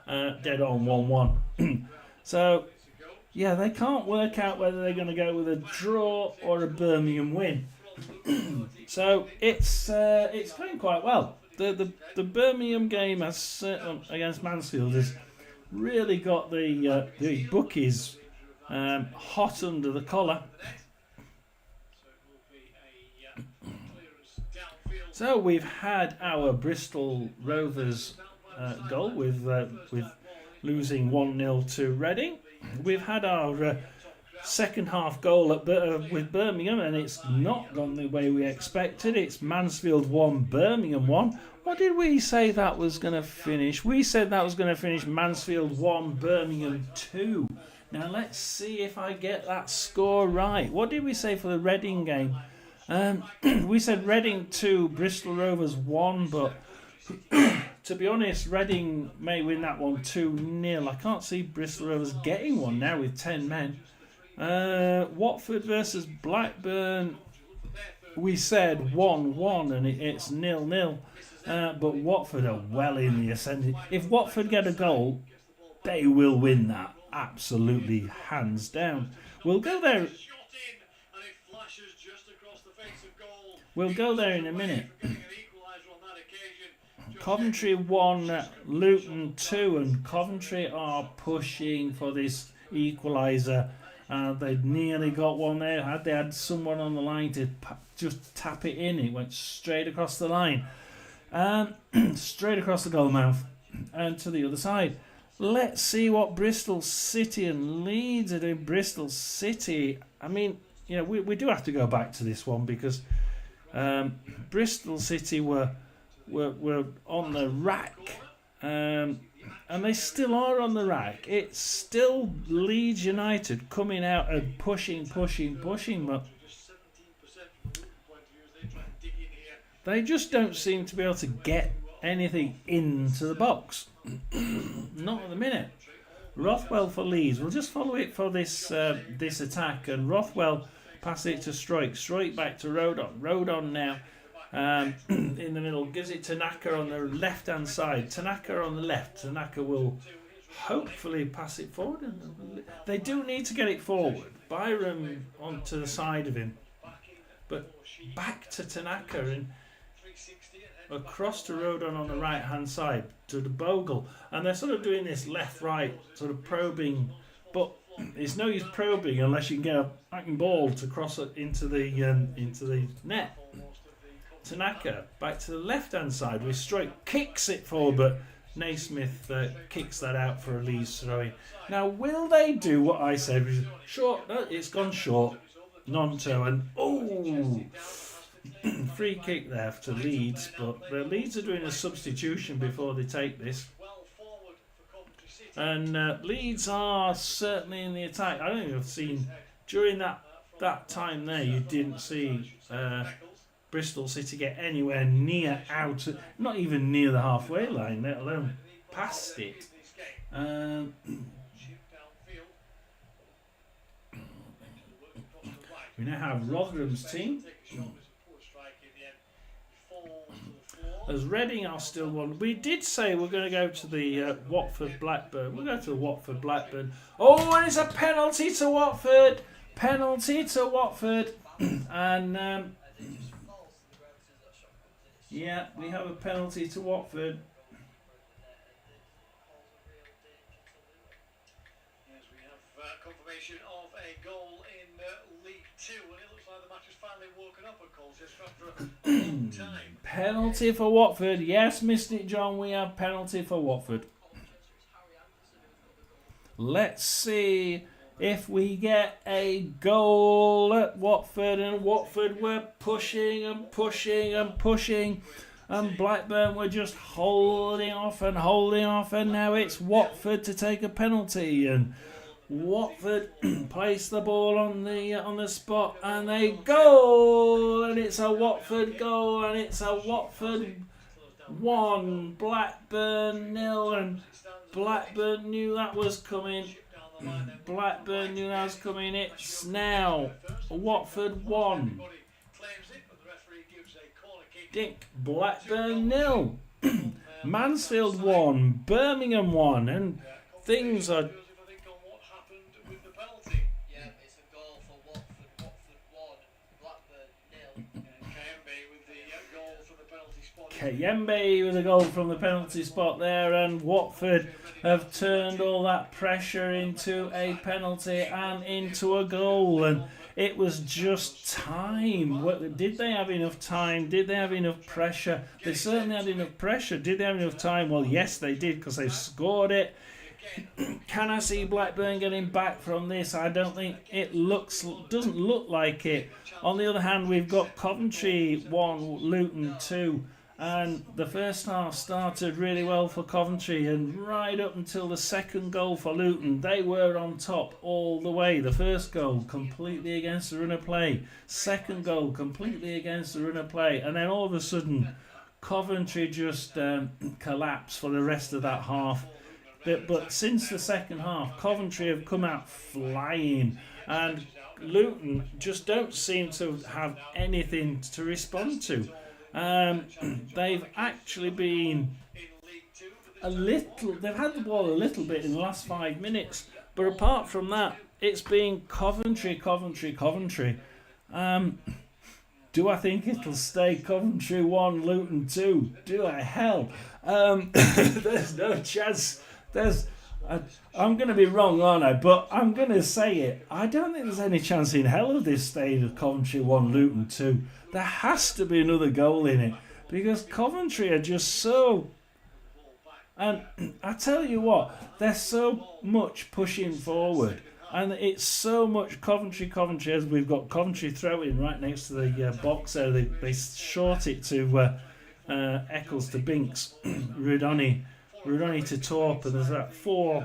dead on 1-1. So yeah, they can't work out whether they're going to go with a draw or a Birmingham win. So it's going quite well. The Birmingham game against Mansfield has really got the bookies hot under the collar. So we've had our Bristol Rovers goal with losing 1-0 to Reading. We've had our second half goal with Birmingham, and it's not gone the way we expected. It's Mansfield 1, Birmingham 1. What did we say that was going to finish? We said that was going to finish Mansfield 1, Birmingham 2. Now let's see if I get that score right. What did we say for the Reading game? We said Reading 2, Bristol Rovers 1, but to be honest, Reading may win that one 2-0. I can't see Bristol Rovers getting one now with 10 men. Watford versus Blackburn, we said 1-1 and it's 0-0. But Watford are well in the ascendant. If Watford get a goal, they will win that. Absolutely, hands down. We'll go there. We'll go there in a minute. Coventry 1, Luton 2, and Coventry are pushing for this equaliser. They'd nearly got one there. They had someone on the line to just tap it in. It went straight across the line. Straight across the goal mouth and to the other side. Let's see what Bristol City and Leeds are doing. Bristol City, I mean, we do have to go back to this one because Bristol City were on the rack, and they still are on the rack. It's still Leeds United coming out and pushing, but they just don't seem to be able to get anything into the box. Not at the minute. Rothwell for Leeds. We'll just follow it for this attack, and Rothwell pass it to Stroik back to Rodon. Rodon now in the middle, gives it to Tanaka on the left hand side. Tanaka on the left. Tanaka will hopefully pass it forward, and they do need to get it forward. Byram onto the side of him, but back to Tanaka and across to Rodon on the right hand side to the Bogle, and they're sort of doing this left right sort of probing, but it's no use probing unless you can get a backing ball to cross it into the net. Tanaka back to the left hand side with Stroik, kicks it forward, but Naismith kicks that out for a Leeds throw-in. Now will they do what I said? Short, no, it's gone short. Nonto, and free kick there to Leeds, but the Leeds are doing a substitution before they take this. And Leeds are certainly in the attack. I don't think I've seen, during that time there, you didn't see Bristol City get anywhere near out, not even near the halfway line, let alone past it. We now have Rotherham's team. As Reading are still one. We did say we're going to go to the Watford-Blackburn. We'll go to the Watford-Blackburn. Oh, and it's a penalty to Watford. Penalty to Watford. And, yeah, we have a penalty to Watford. Yes, we have confirmation of a goal in League 2, and it looks like the match has finally woken up at Colchester after a long time. Penalty for Watford. Yes, Mystic John, we have penalty for Watford. Let's see if we get a goal at Watford, and Watford were pushing and pushing and pushing, and Blackburn were just holding off, and now it's Watford to take a penalty, and Watford place the ball on the spot, and they goal, and it's a Watford goal, and it's a Watford 1, Blackburn 0, and Blackburn knew that was coming. Blackburn Newhouse coming. It's now Watford 1. Dick Blackburn 0. Mansfield 1. Birmingham 1. And things are. Yeah, it's a goal for Watford. Watford 1, Blackburn 0. Kayembe with a goal from the penalty spot there, and Watford have turned all that pressure into a penalty and into a goal, and it was just time. Did they have enough time? Did they have enough pressure? They certainly had enough pressure. Did they have enough time? Well, yes, they did, because they scored it. Can I see Blackburn getting back from this? I don't think it doesn't look like it. On the other hand, we've got Coventry 1, Luton 2. And the first half started really well for Coventry, and right up until the second goal for Luton, they were on top all the way. The first goal completely against the run of play, second goal completely against the run of play, and then all of a sudden Coventry just collapsed for the rest of that half. But since the second half, Coventry have come out flying, and Luton just don't seem to have anything to respond to. They've actually been they've had the ball a little bit in the last 5 minutes, but apart from that, it's been Coventry. Do I think it'll stay Coventry 1, Luton 2? Do I? Hell, there's no chance. I'm going to be wrong, aren't I? But I'm going to say it. I don't think there's any chance in hell of this staying of Coventry 1, Luton 2. There has to be another goal in it, because Coventry are just so... And I tell you what, they're so much pushing forward. And it's so much Coventry, as we've got Coventry throwing right next to the box there. They short it to Eccles to Binks, Rudoni to Torp, and there's that 4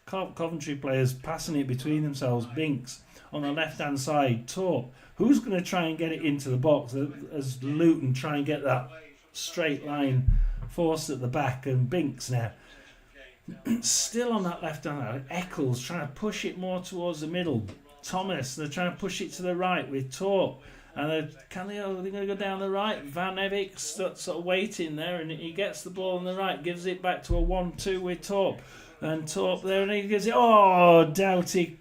Coventry players passing it between themselves. Binks on the left-hand side, Torp. Who's going to try and get it into the box as Luton try and get that straight line forced at the back, and Binks now still on that left-hand side. Eccles trying to push it more towards the middle. Thomas, they're trying to push it to the right with Torp. And they're going to go down the right. Van Evik sort of waiting there, and he gets the ball on the right, gives it back to a 1-2 with Torp. And Torp there, and he gives it. Oh, Doughty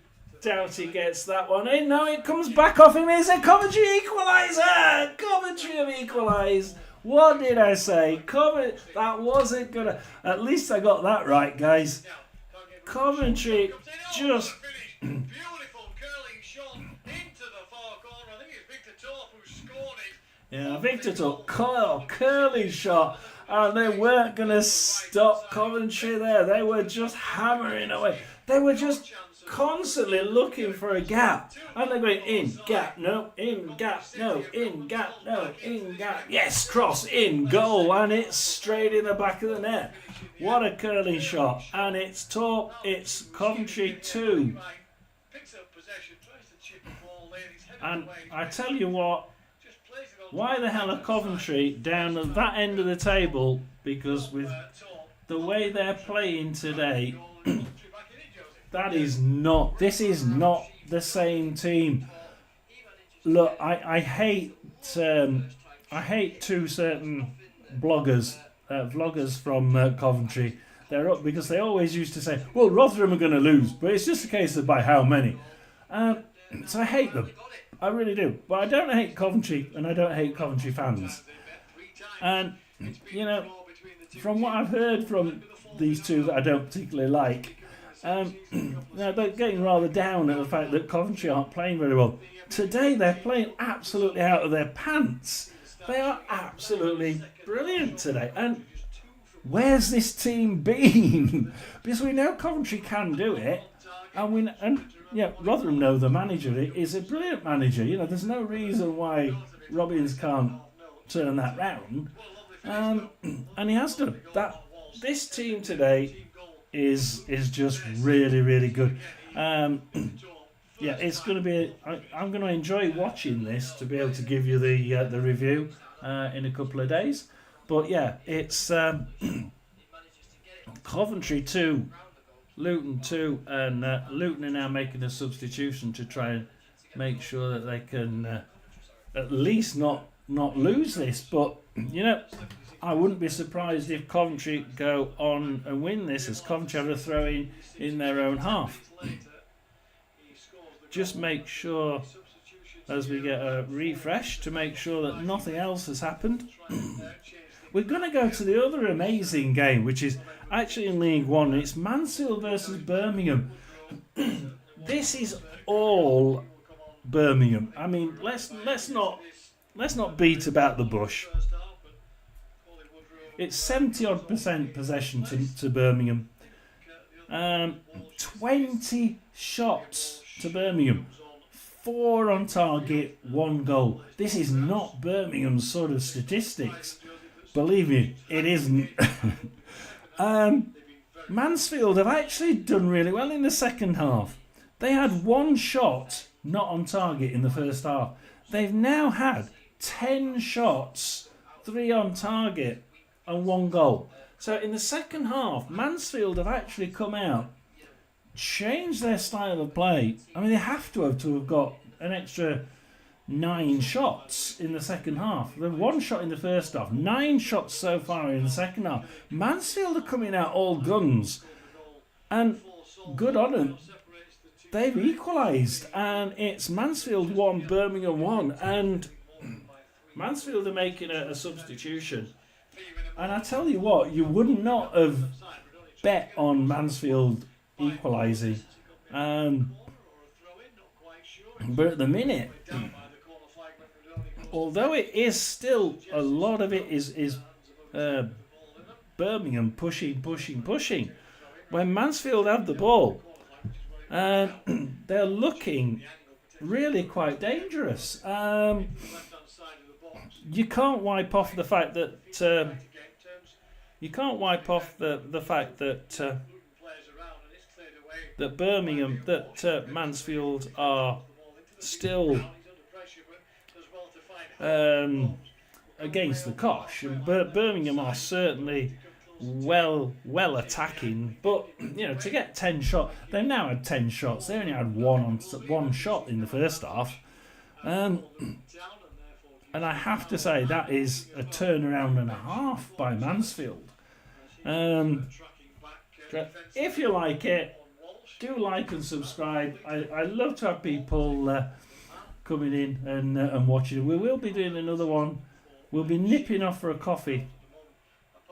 gets that one in. No, it comes back off him. It's a Coventry equaliser. Coventry have equalised. What did I say? That wasn't going to... At least I got that right, guys. Coventry just... Yeah, Victor took curling shot, and they weren't going to stop Coventry there. They were just hammering away. They were just constantly looking for a gap. And they're going in, gap, no, in, gap, no, in, gap, no, in, gap. Yes, cross, in, goal, and it's straight in the back of the net. What a curling shot. And it's Torp, it's Coventry 2. And I tell you what, why the hell are Coventry down at that end of the table? Because with the way they're playing today, this is not the same team. Look, I hate 2 certain vloggers from Coventry. They're up because they always used to say, well, Rotherham are going to lose, but it's just a case of by how many. So I hate them. I really do. But I don't hate Coventry, and I don't hate Coventry fans. And, you know, from what I've heard from these two that I don't particularly like, they're getting rather down at the fact that Coventry aren't playing very well. Today they're playing absolutely out of their pants. They are absolutely brilliant today. And where's this team been? Because we know Coventry can do it, and Rotherham know the manager is a brilliant manager. You know, there's no reason why Robbins can't turn that round, and he has done. This team today is just really, really good. It's going to be. I'm going to enjoy watching this to be able to give you the review in a couple of days. But yeah, it's Coventry 2, Luton 2, and Luton are now making a substitution to try and make sure that they can at least not lose this. But you know, I wouldn't be surprised if Coventry go on and win this, as Coventry have a throw in their own half. Just make sure, as we get a refresh, to make sure that nothing else has happened. We're going to go to the other amazing game, which is actually in League One. It's Mansfield versus Birmingham. This is all Birmingham. I mean, let's not beat about the bush. It's 70-odd% possession to Birmingham. 20 shots to Birmingham. 4 on target, 1 goal. This is not Birmingham's sort of statistics. Believe me, it isn't. Mansfield have actually done really well in the second half. They had 1 shot not on target in the first half. They've now had 10 shots, 3 on target, and 1 goal. So in the second half, Mansfield have actually come out, changed their style of play. I mean, they have to have got an extra 9 shots in the second half. They've 1 shot in the first half, 9 shots so far in the second half. Mansfield are coming out all guns, and good on them. They've equalised, and it's Mansfield 1, Birmingham 1, and Mansfield are making a substitution. And I tell you what, you would not have bet on Mansfield equalising. But at the minute, although it is still, a lot of it is Birmingham pushing. When Mansfield have the ball, they're looking really quite dangerous. You can't wipe off the fact that that Birmingham, that Mansfield are still against the cosh, and Birmingham are certainly well attacking. But you know, to get 10 shots, they've now had 10 shots. They only had one shot in the first half. And I have to say, that is a turnaround and a half by Mansfield. If you like it, do like and subscribe. I love to have people coming in and watching. We will be doing another one. We'll be nipping off for a coffee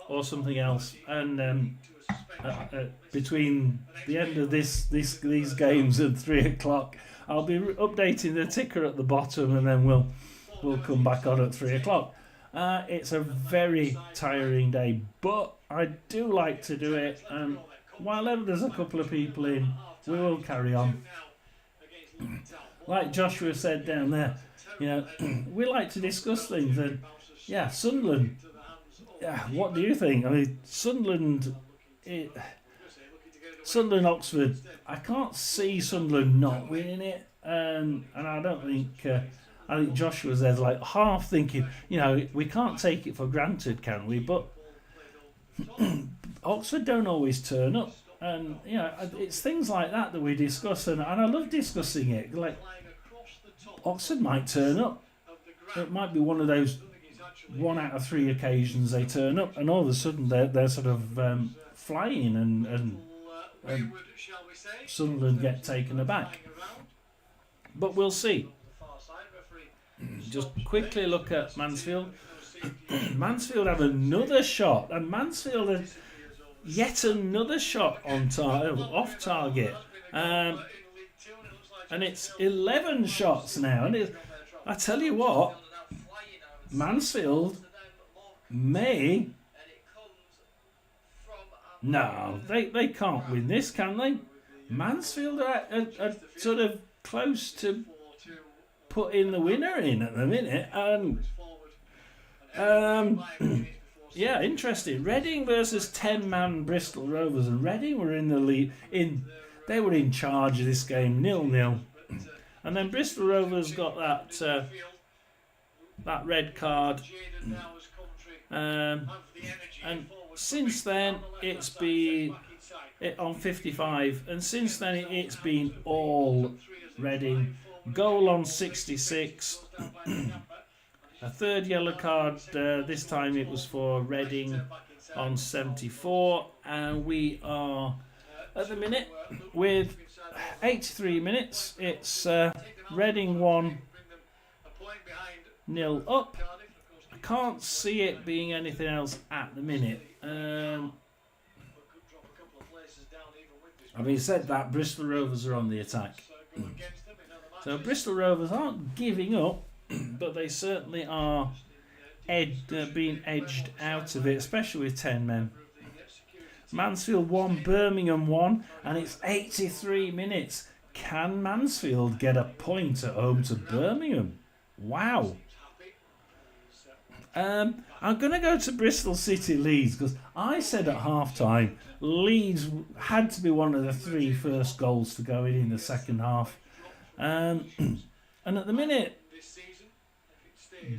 or something else. And between the end of these games and 3 o'clock, I'll be updating the ticker at the bottom, and then we'll come back on at 3 o'clock. It's a very tiring day, but I do like to do it. And while there's a couple of people in, we will carry on. Like Joshua said down there, you know, we like to discuss things. And yeah, Sunderland. Yeah, what do you think? I mean, Sunderland, Oxford. I can't see Sunderland not winning it, and I don't think. I think Joshua's there's like half thinking, you know, we can't take it for granted, can we? But Oxford don't always turn up, and you know, it's things like that we discuss, and I love discussing it. Like Oxford might turn up. It might be one of those 1 out of 3 occasions they turn up, and all of a sudden they're sort of flying, and Sunderland get taken aback. But we'll see. Just quickly look at Mansfield. Mansfield have another shot, and Mansfield have yet another shot on off target, and it's 11 shots now. And I tell you what, Mansfield may. No, they can't win this, can they? Mansfield are sort of close to putting the winner in at the minute, and yeah, interesting. Reading versus 10-man Bristol Rovers, and Reading were in the lead. They were in charge of this game, 0-0, and then Bristol Rovers got that red card, and since then it's on 55, and since then it's been all Reading. Goal on 66. A third yellow card, this time it was for Reading on 74, and we are at the minute with 83 minutes. It's Reading 1-0 up. I can't see it being anything else at the minute. Having said that, Bristol Rovers are on the attack. So Bristol Rovers aren't giving up, but they certainly are being edged out of it, especially with 10 men. Mansfield 1, Birmingham 1, and it's 83 minutes. Can Mansfield get a point at home to Birmingham? Wow. I'm going to go to Bristol City Leeds, because I said at half-time Leeds had to be one of the 3 first goals to go in the second half. And at the minute,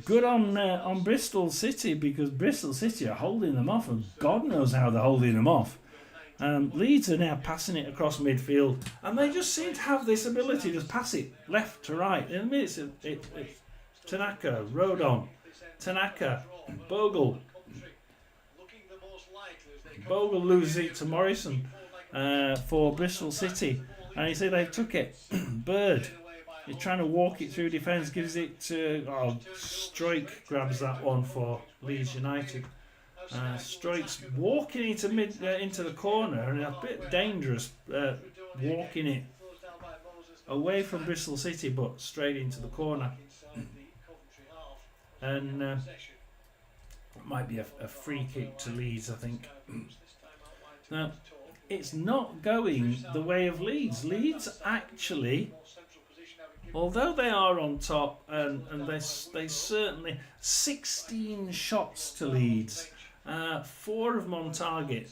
good on Bristol City, because Bristol City are holding them off, and God knows how they're holding them off. Leeds are now passing it across midfield, and they just seem to have this ability to pass it left to right. In a minute, it's Tanaka, Rodon, Tanaka, Bogle. Bogle loses it to Morrison for Bristol City, and you see they took it. Bird is trying to walk it through defence, gives it to Stroik, grabs that one for Leeds United. Stroik's walking into into the corner, and a bit dangerous walking it away from Bristol City, but straight into the corner. And it might be a free kick to Leeds, I think. Now, it's not going the way of Leeds. Leeds actually, although they are on top, and they certainly 16 shots to Leeds, 4 of them on target.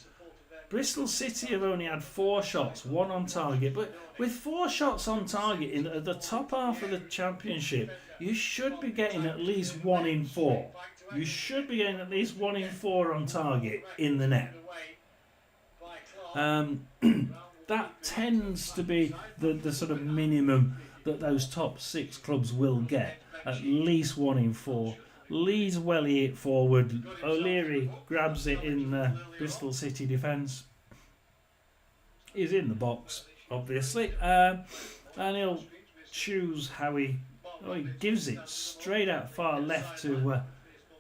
Bristol City have only had 4 shots, 1 on target, but with 4 shots on target in the top half of the Championship, you should be getting at least 1 in 4. You should be getting at least 1 in 4 on target in the net. That tends to be the sort of minimum that those top 6 clubs will get, at least 1 in 4. Leeds welly it forward. O'Leary grabs it in the Bristol City defence. He's in the box, obviously, and he'll choose how he gives it straight out far left to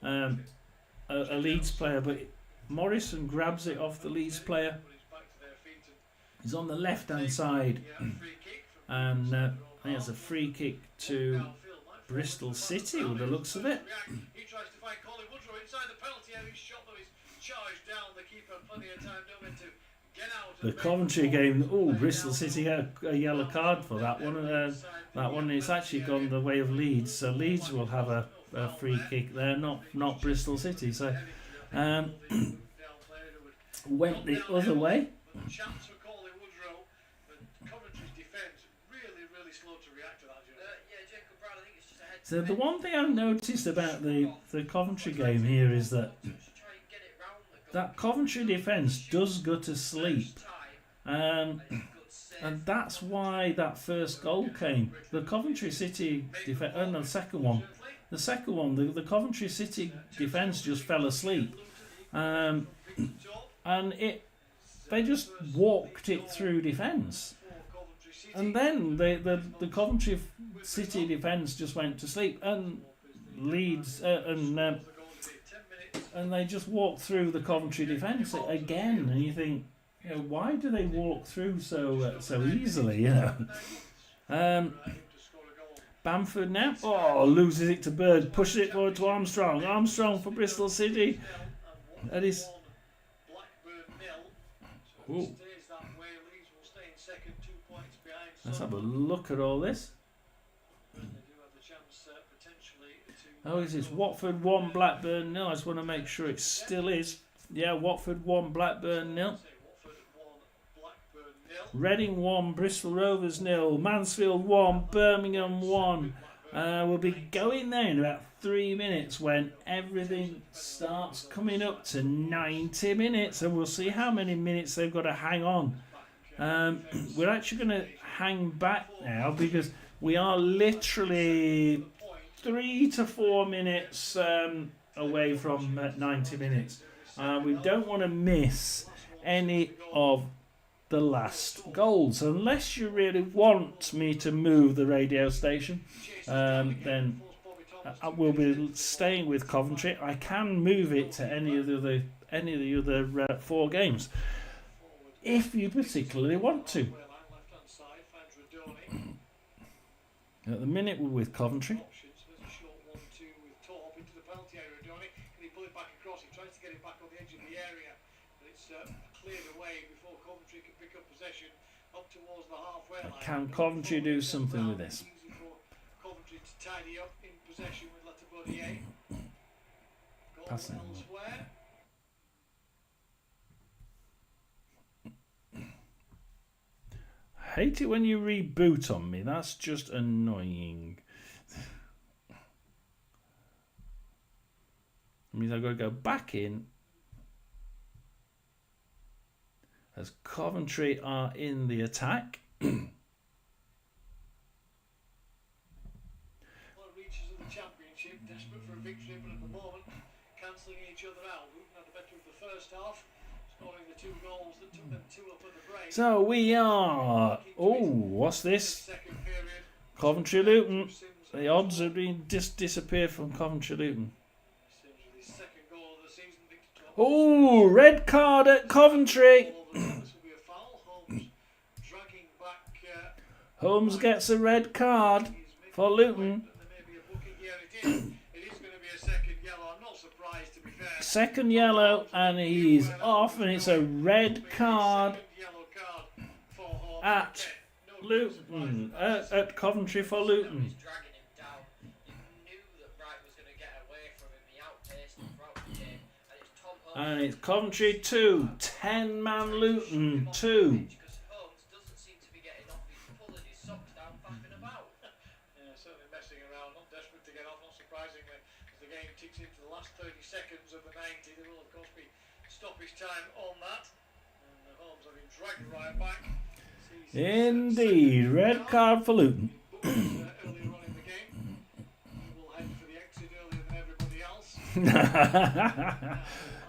a Leeds player, but Morrison grabs it off the Leeds player. He's on the left-hand side, and I think it's a free kick to Bristol City with the looks of it. He tries to find Colin Woodrow inside the penalty area. His shot though is charged down. The keeper plenty of time to get out. The Coventry game, Bristol City had a yellow card for that one. That one, it's actually gone the way of Leeds, so Leeds will have a free kick there, not Bristol City. So went the other way. Chance for Colin Woodrow, but Coventry's defence really slow to react to that. Yeah, Jacob Brown, I think it's just a head. So the one thing I've noticed about the Coventry game here is that Coventry defence does go to sleep, and that's why that first goal came. The Coventry City defence, and the second one, the Coventry City defence just fell asleep, and they just walked it through defence. And then the Coventry City defence just went to sleep, and Leeds and they just walked through the Coventry defence again. And you think, why do they walk through so easily? Bamford now, loses it to Bird, pushes it forward to Armstrong. Armstrong for Bristol City, and he's. Ooh. Let's have a look at all this. It's Watford 1, Blackburn 0. I just want to make sure it still is. Yeah, Watford 1, Blackburn 0. Reading 1, Bristol Rovers 0. Mansfield 1, Birmingham 1. We'll be going there in about 3 minutes when everything starts coming up to 90 minutes, and we'll see how many minutes they've got to hang on. We're actually going to hang back now because we are literally 3 to 4 minutes away from 90 minutes. We don't want to miss any of the last goals. Unless you really want me to move the radio station, then I will be staying with Coventry. I can move it to any of the other 4 games if you particularly want to. At the minute we're with Coventry. Can Coventry do something with this? Coventry to tidy up in possession with Letterbourdier. Passing. I hate it when you reboot on me. That's just annoying. It means I've got to go back in. As Coventry are in the attack. Reaches of the championship, desperate for a victory, but at the moment cancelling each other out. Luton had the better of the first half, scoring the 2 goals that took them 2 up at the break. So we are. Oh, what's this? Coventry Luton. The odds have been disappeared from Coventry Luton. Oh, red card at Coventry. Holmes gets a red card for Luton. Second yellow, and he's off, and it's a red card at Luton, at Coventry for Luton. And it's Coventry 2, 10-man Luton 2. Seconds of the 90, there will of course be stoppage time on that, and Holmes having dragged right back. Indeed, red card for Luton. Earlier on in the game, he will head for the exit earlier than everybody else.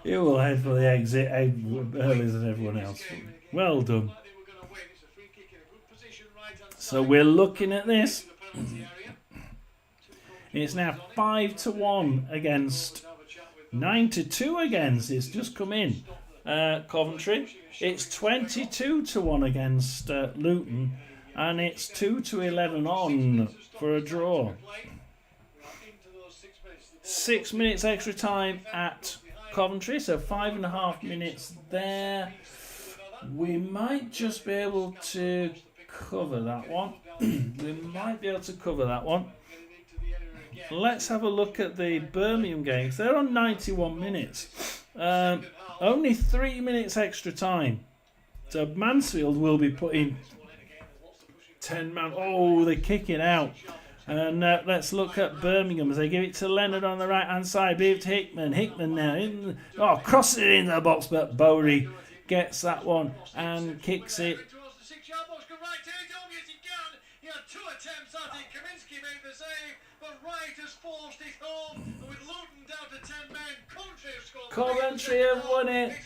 You will head for the exit earlier than everyone else. Well done. So we're looking at this. It's now 5-1 against 9-2 against. It's just come in. Coventry. It's 22-1 against Luton, and it's 2-11 on for a draw. 6 minutes extra time at Coventry, so 5.5 minutes there. We might just be able to cover that one. We might be able to cover that one. Let's have a look at the Birmingham games. They're on 91 minutes. Only 3 minutes extra time. So Mansfield will be putting 10 man. Oh, they're kicking out. And let's look at Birmingham as they give it to Leonard on the right hand side. Give it to Hickman. Hickman now. Crosses it in the box, but Bowley gets that one and kicks it. Coventry have won it.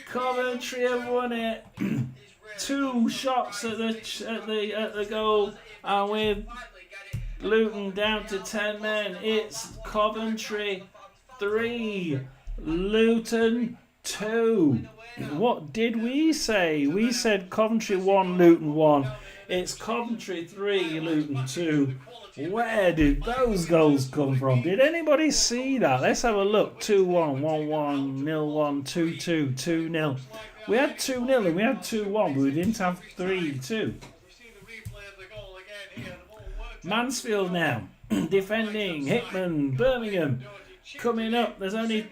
Coventry have won it. 2 shots at the goal, and with Luton down to 10 men, it's Coventry 3, Luton 2. What did we say? We said Coventry 1, Luton 1. It's Coventry 3, Luton 2. Where did those goals come from? Did anybody see that? Let's have a look. 2-1, 1-1, 0-1, 2-2, 2-0. We had 2-0 and we had 2-1, but we didn't have 3-2. Mansfield now, defending. Hickman, Birmingham, coming up. There's only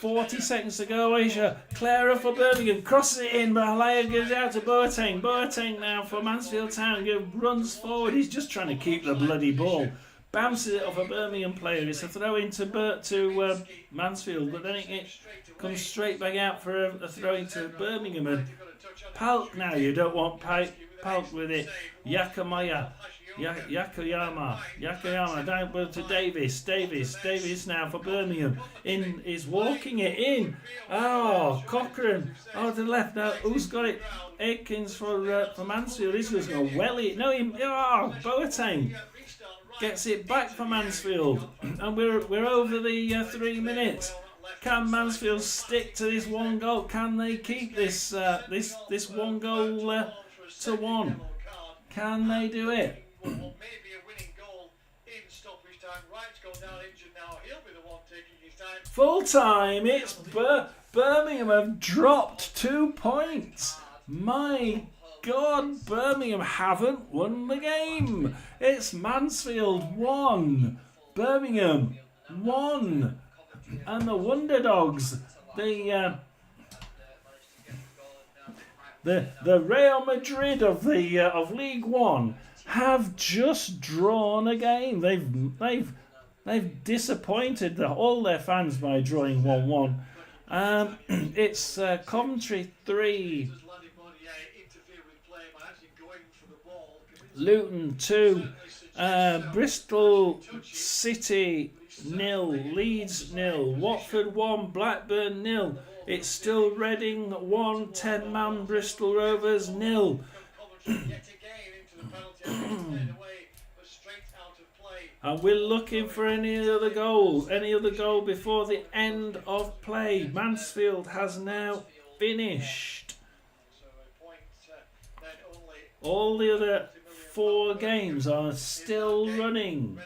40 seconds to go. Aisha, Clara for Birmingham, crosses it in, but Halaya gives it out to Boateng. Boateng now for Mansfield Town, runs forward. He's just trying to keep the bloody ball. bounces it off a Birmingham player. It's a throw into Mansfield, but then it comes straight back out for a throw into Birmingham. And Palk now, you don't want Palk with it. Yakayama down to Davis now for Birmingham. Is walking it in. Oh, Cochrane. Oh, to the left now. Who's got it? Aikens for Mansfield. This was going to well it. No, Boateng gets it back for Mansfield, and we're over the 3 minutes. Can Mansfield stick to this one goal? Can they keep this this one goal to one? Can they do it? Maybe a winning goal in stoppage time. Wright's gone down injured now. He'll be the one taking his time. Full time. It's Birmingham have dropped 2 points. My God, Birmingham haven't won the game. It's Mansfield 1, Birmingham 1, and the Wonder Dogs, the Real Madrid of League One, have just drawn a game. They've disappointed all their fans by drawing 1-1. It's Coventry 3, Luton 2, Bristol City 0, Leeds 0, Watford 1, Blackburn 0. It's still Reading 1, 10-man Bristol Rovers 0. And we're looking for any other goal before the end of play. Mansfield has now finished. All the other 4 games are still running.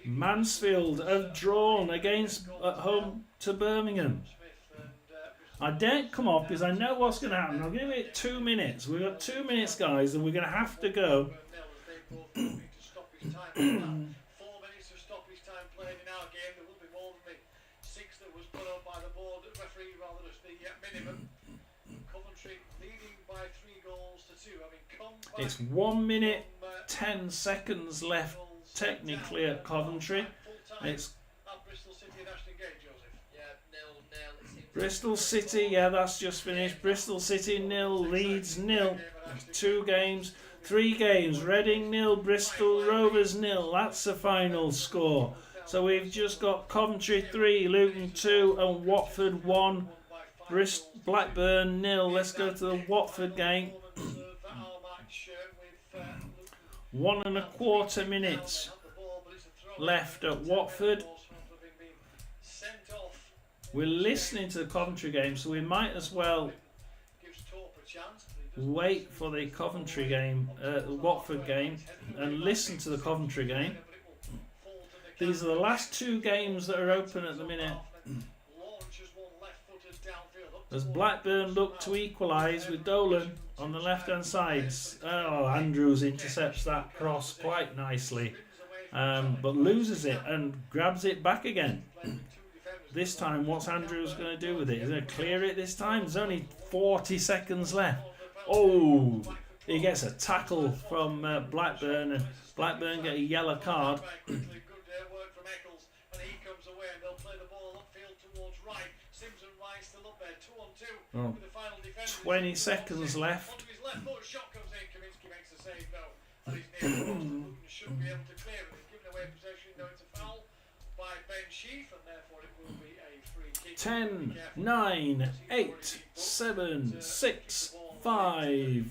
Mansfield have drawn at home to Birmingham. I don't come off because I know what's going to happen. I'll give it 2 minutes. We've got 2 minutes, guys, and we're going to have to go. 4 minutes of stoppage time played in our game. There will be more than the 6 that was put up by the board referee, rather as the minimum. Coventry leading by 3 goals to 2. It's 1 minute 10 seconds left technically at Coventry. It's Bristol City, that's just finished. Bristol City 0, Leeds 0. 2 games, 3 games. Reading 0, Bristol Rovers 0. That's the final score. So we've just got Coventry 3, Luton 2, and Watford 1. Blackburn 0. Let's go to the Watford game. 1.25 minutes left at Watford. We're listening to the Coventry game, so we might as well wait for the Coventry game, Watford game, and listen to the Coventry game. These are the last 2 games that are open at the minute. As Blackburn look to equalise with Dolan on the left-hand side. Oh, Andrews intercepts that cross quite nicely, but loses it and grabs it back again. This time, what's Andrews going to do with it? He's going to clear it this time. There's only 40 seconds left. Oh, he gets a tackle from Blackburn, and Blackburn get a yellow card. 20 seconds left. Should be able to clear it. He's given away possession, though it's a foul by Ben Sheaf, and therefore it will be a free kick. 10, 9, 8, 7, 6, 5,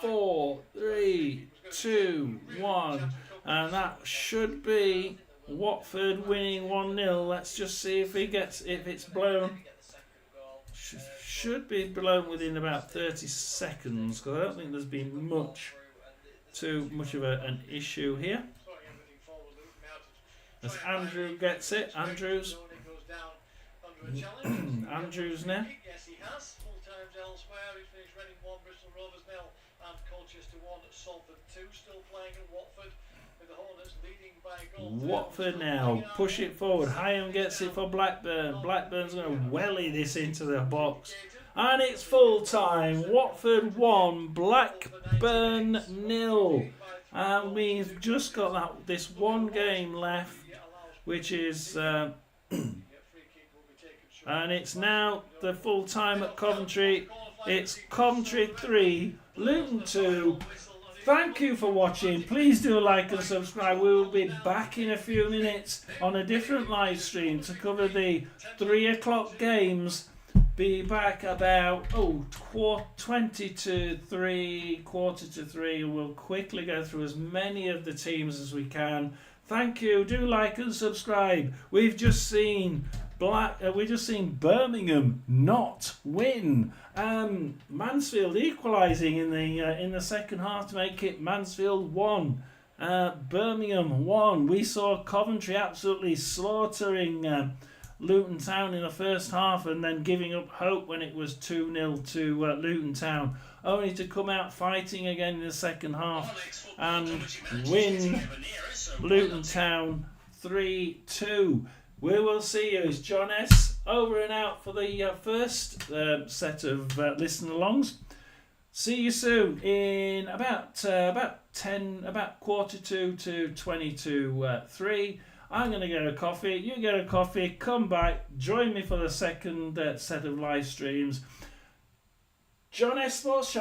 4, 3, 2, 1, and that should be Watford winning 1-0. Let's just see if it's blown. Should be blown within about 30 seconds, because I don't think there's been too much of an issue here. As Andrew gets it, Andrews now. Yes, he has. Full times elsewhere. He's finished Reading 1, Bristol Rovers 0, and Colchester 1, Salford 2. Still playing at Watford, with the Hornets leading by a goal. Watford now push it forward. Hyam gets it for Blackburn. Blackburn's going to welly this into the box, and it's full time. Watford 1, Blackburn 0. And we've just got this one game left, which is, and it's now the full time at Coventry. It's Coventry 3, Luton 2. Thank you for watching. Please do like and subscribe. We will be back in a few minutes on a different live stream to cover the 3 o'clock games. Be back about 20 to 3, quarter to 3. We'll quickly go through as many of the teams as we can. Thank you. Do like and subscribe. We've just seen Birmingham not win. Mansfield equalising in the second half to make it Mansfield 1. Birmingham 1. We saw Coventry absolutely slaughtering Luton Town in the first half and then giving up hope when it was 2-0 to Luton Town, only to come out fighting again in the second half and win Luton Town 3-2. We will see you. It's John S. over and out for the first set of listen-alongs. See you soon in about quarter to 20 to 3. I'm going to get a coffee. You get a coffee. Come back. Join me for the second set of live streams. John S. Sports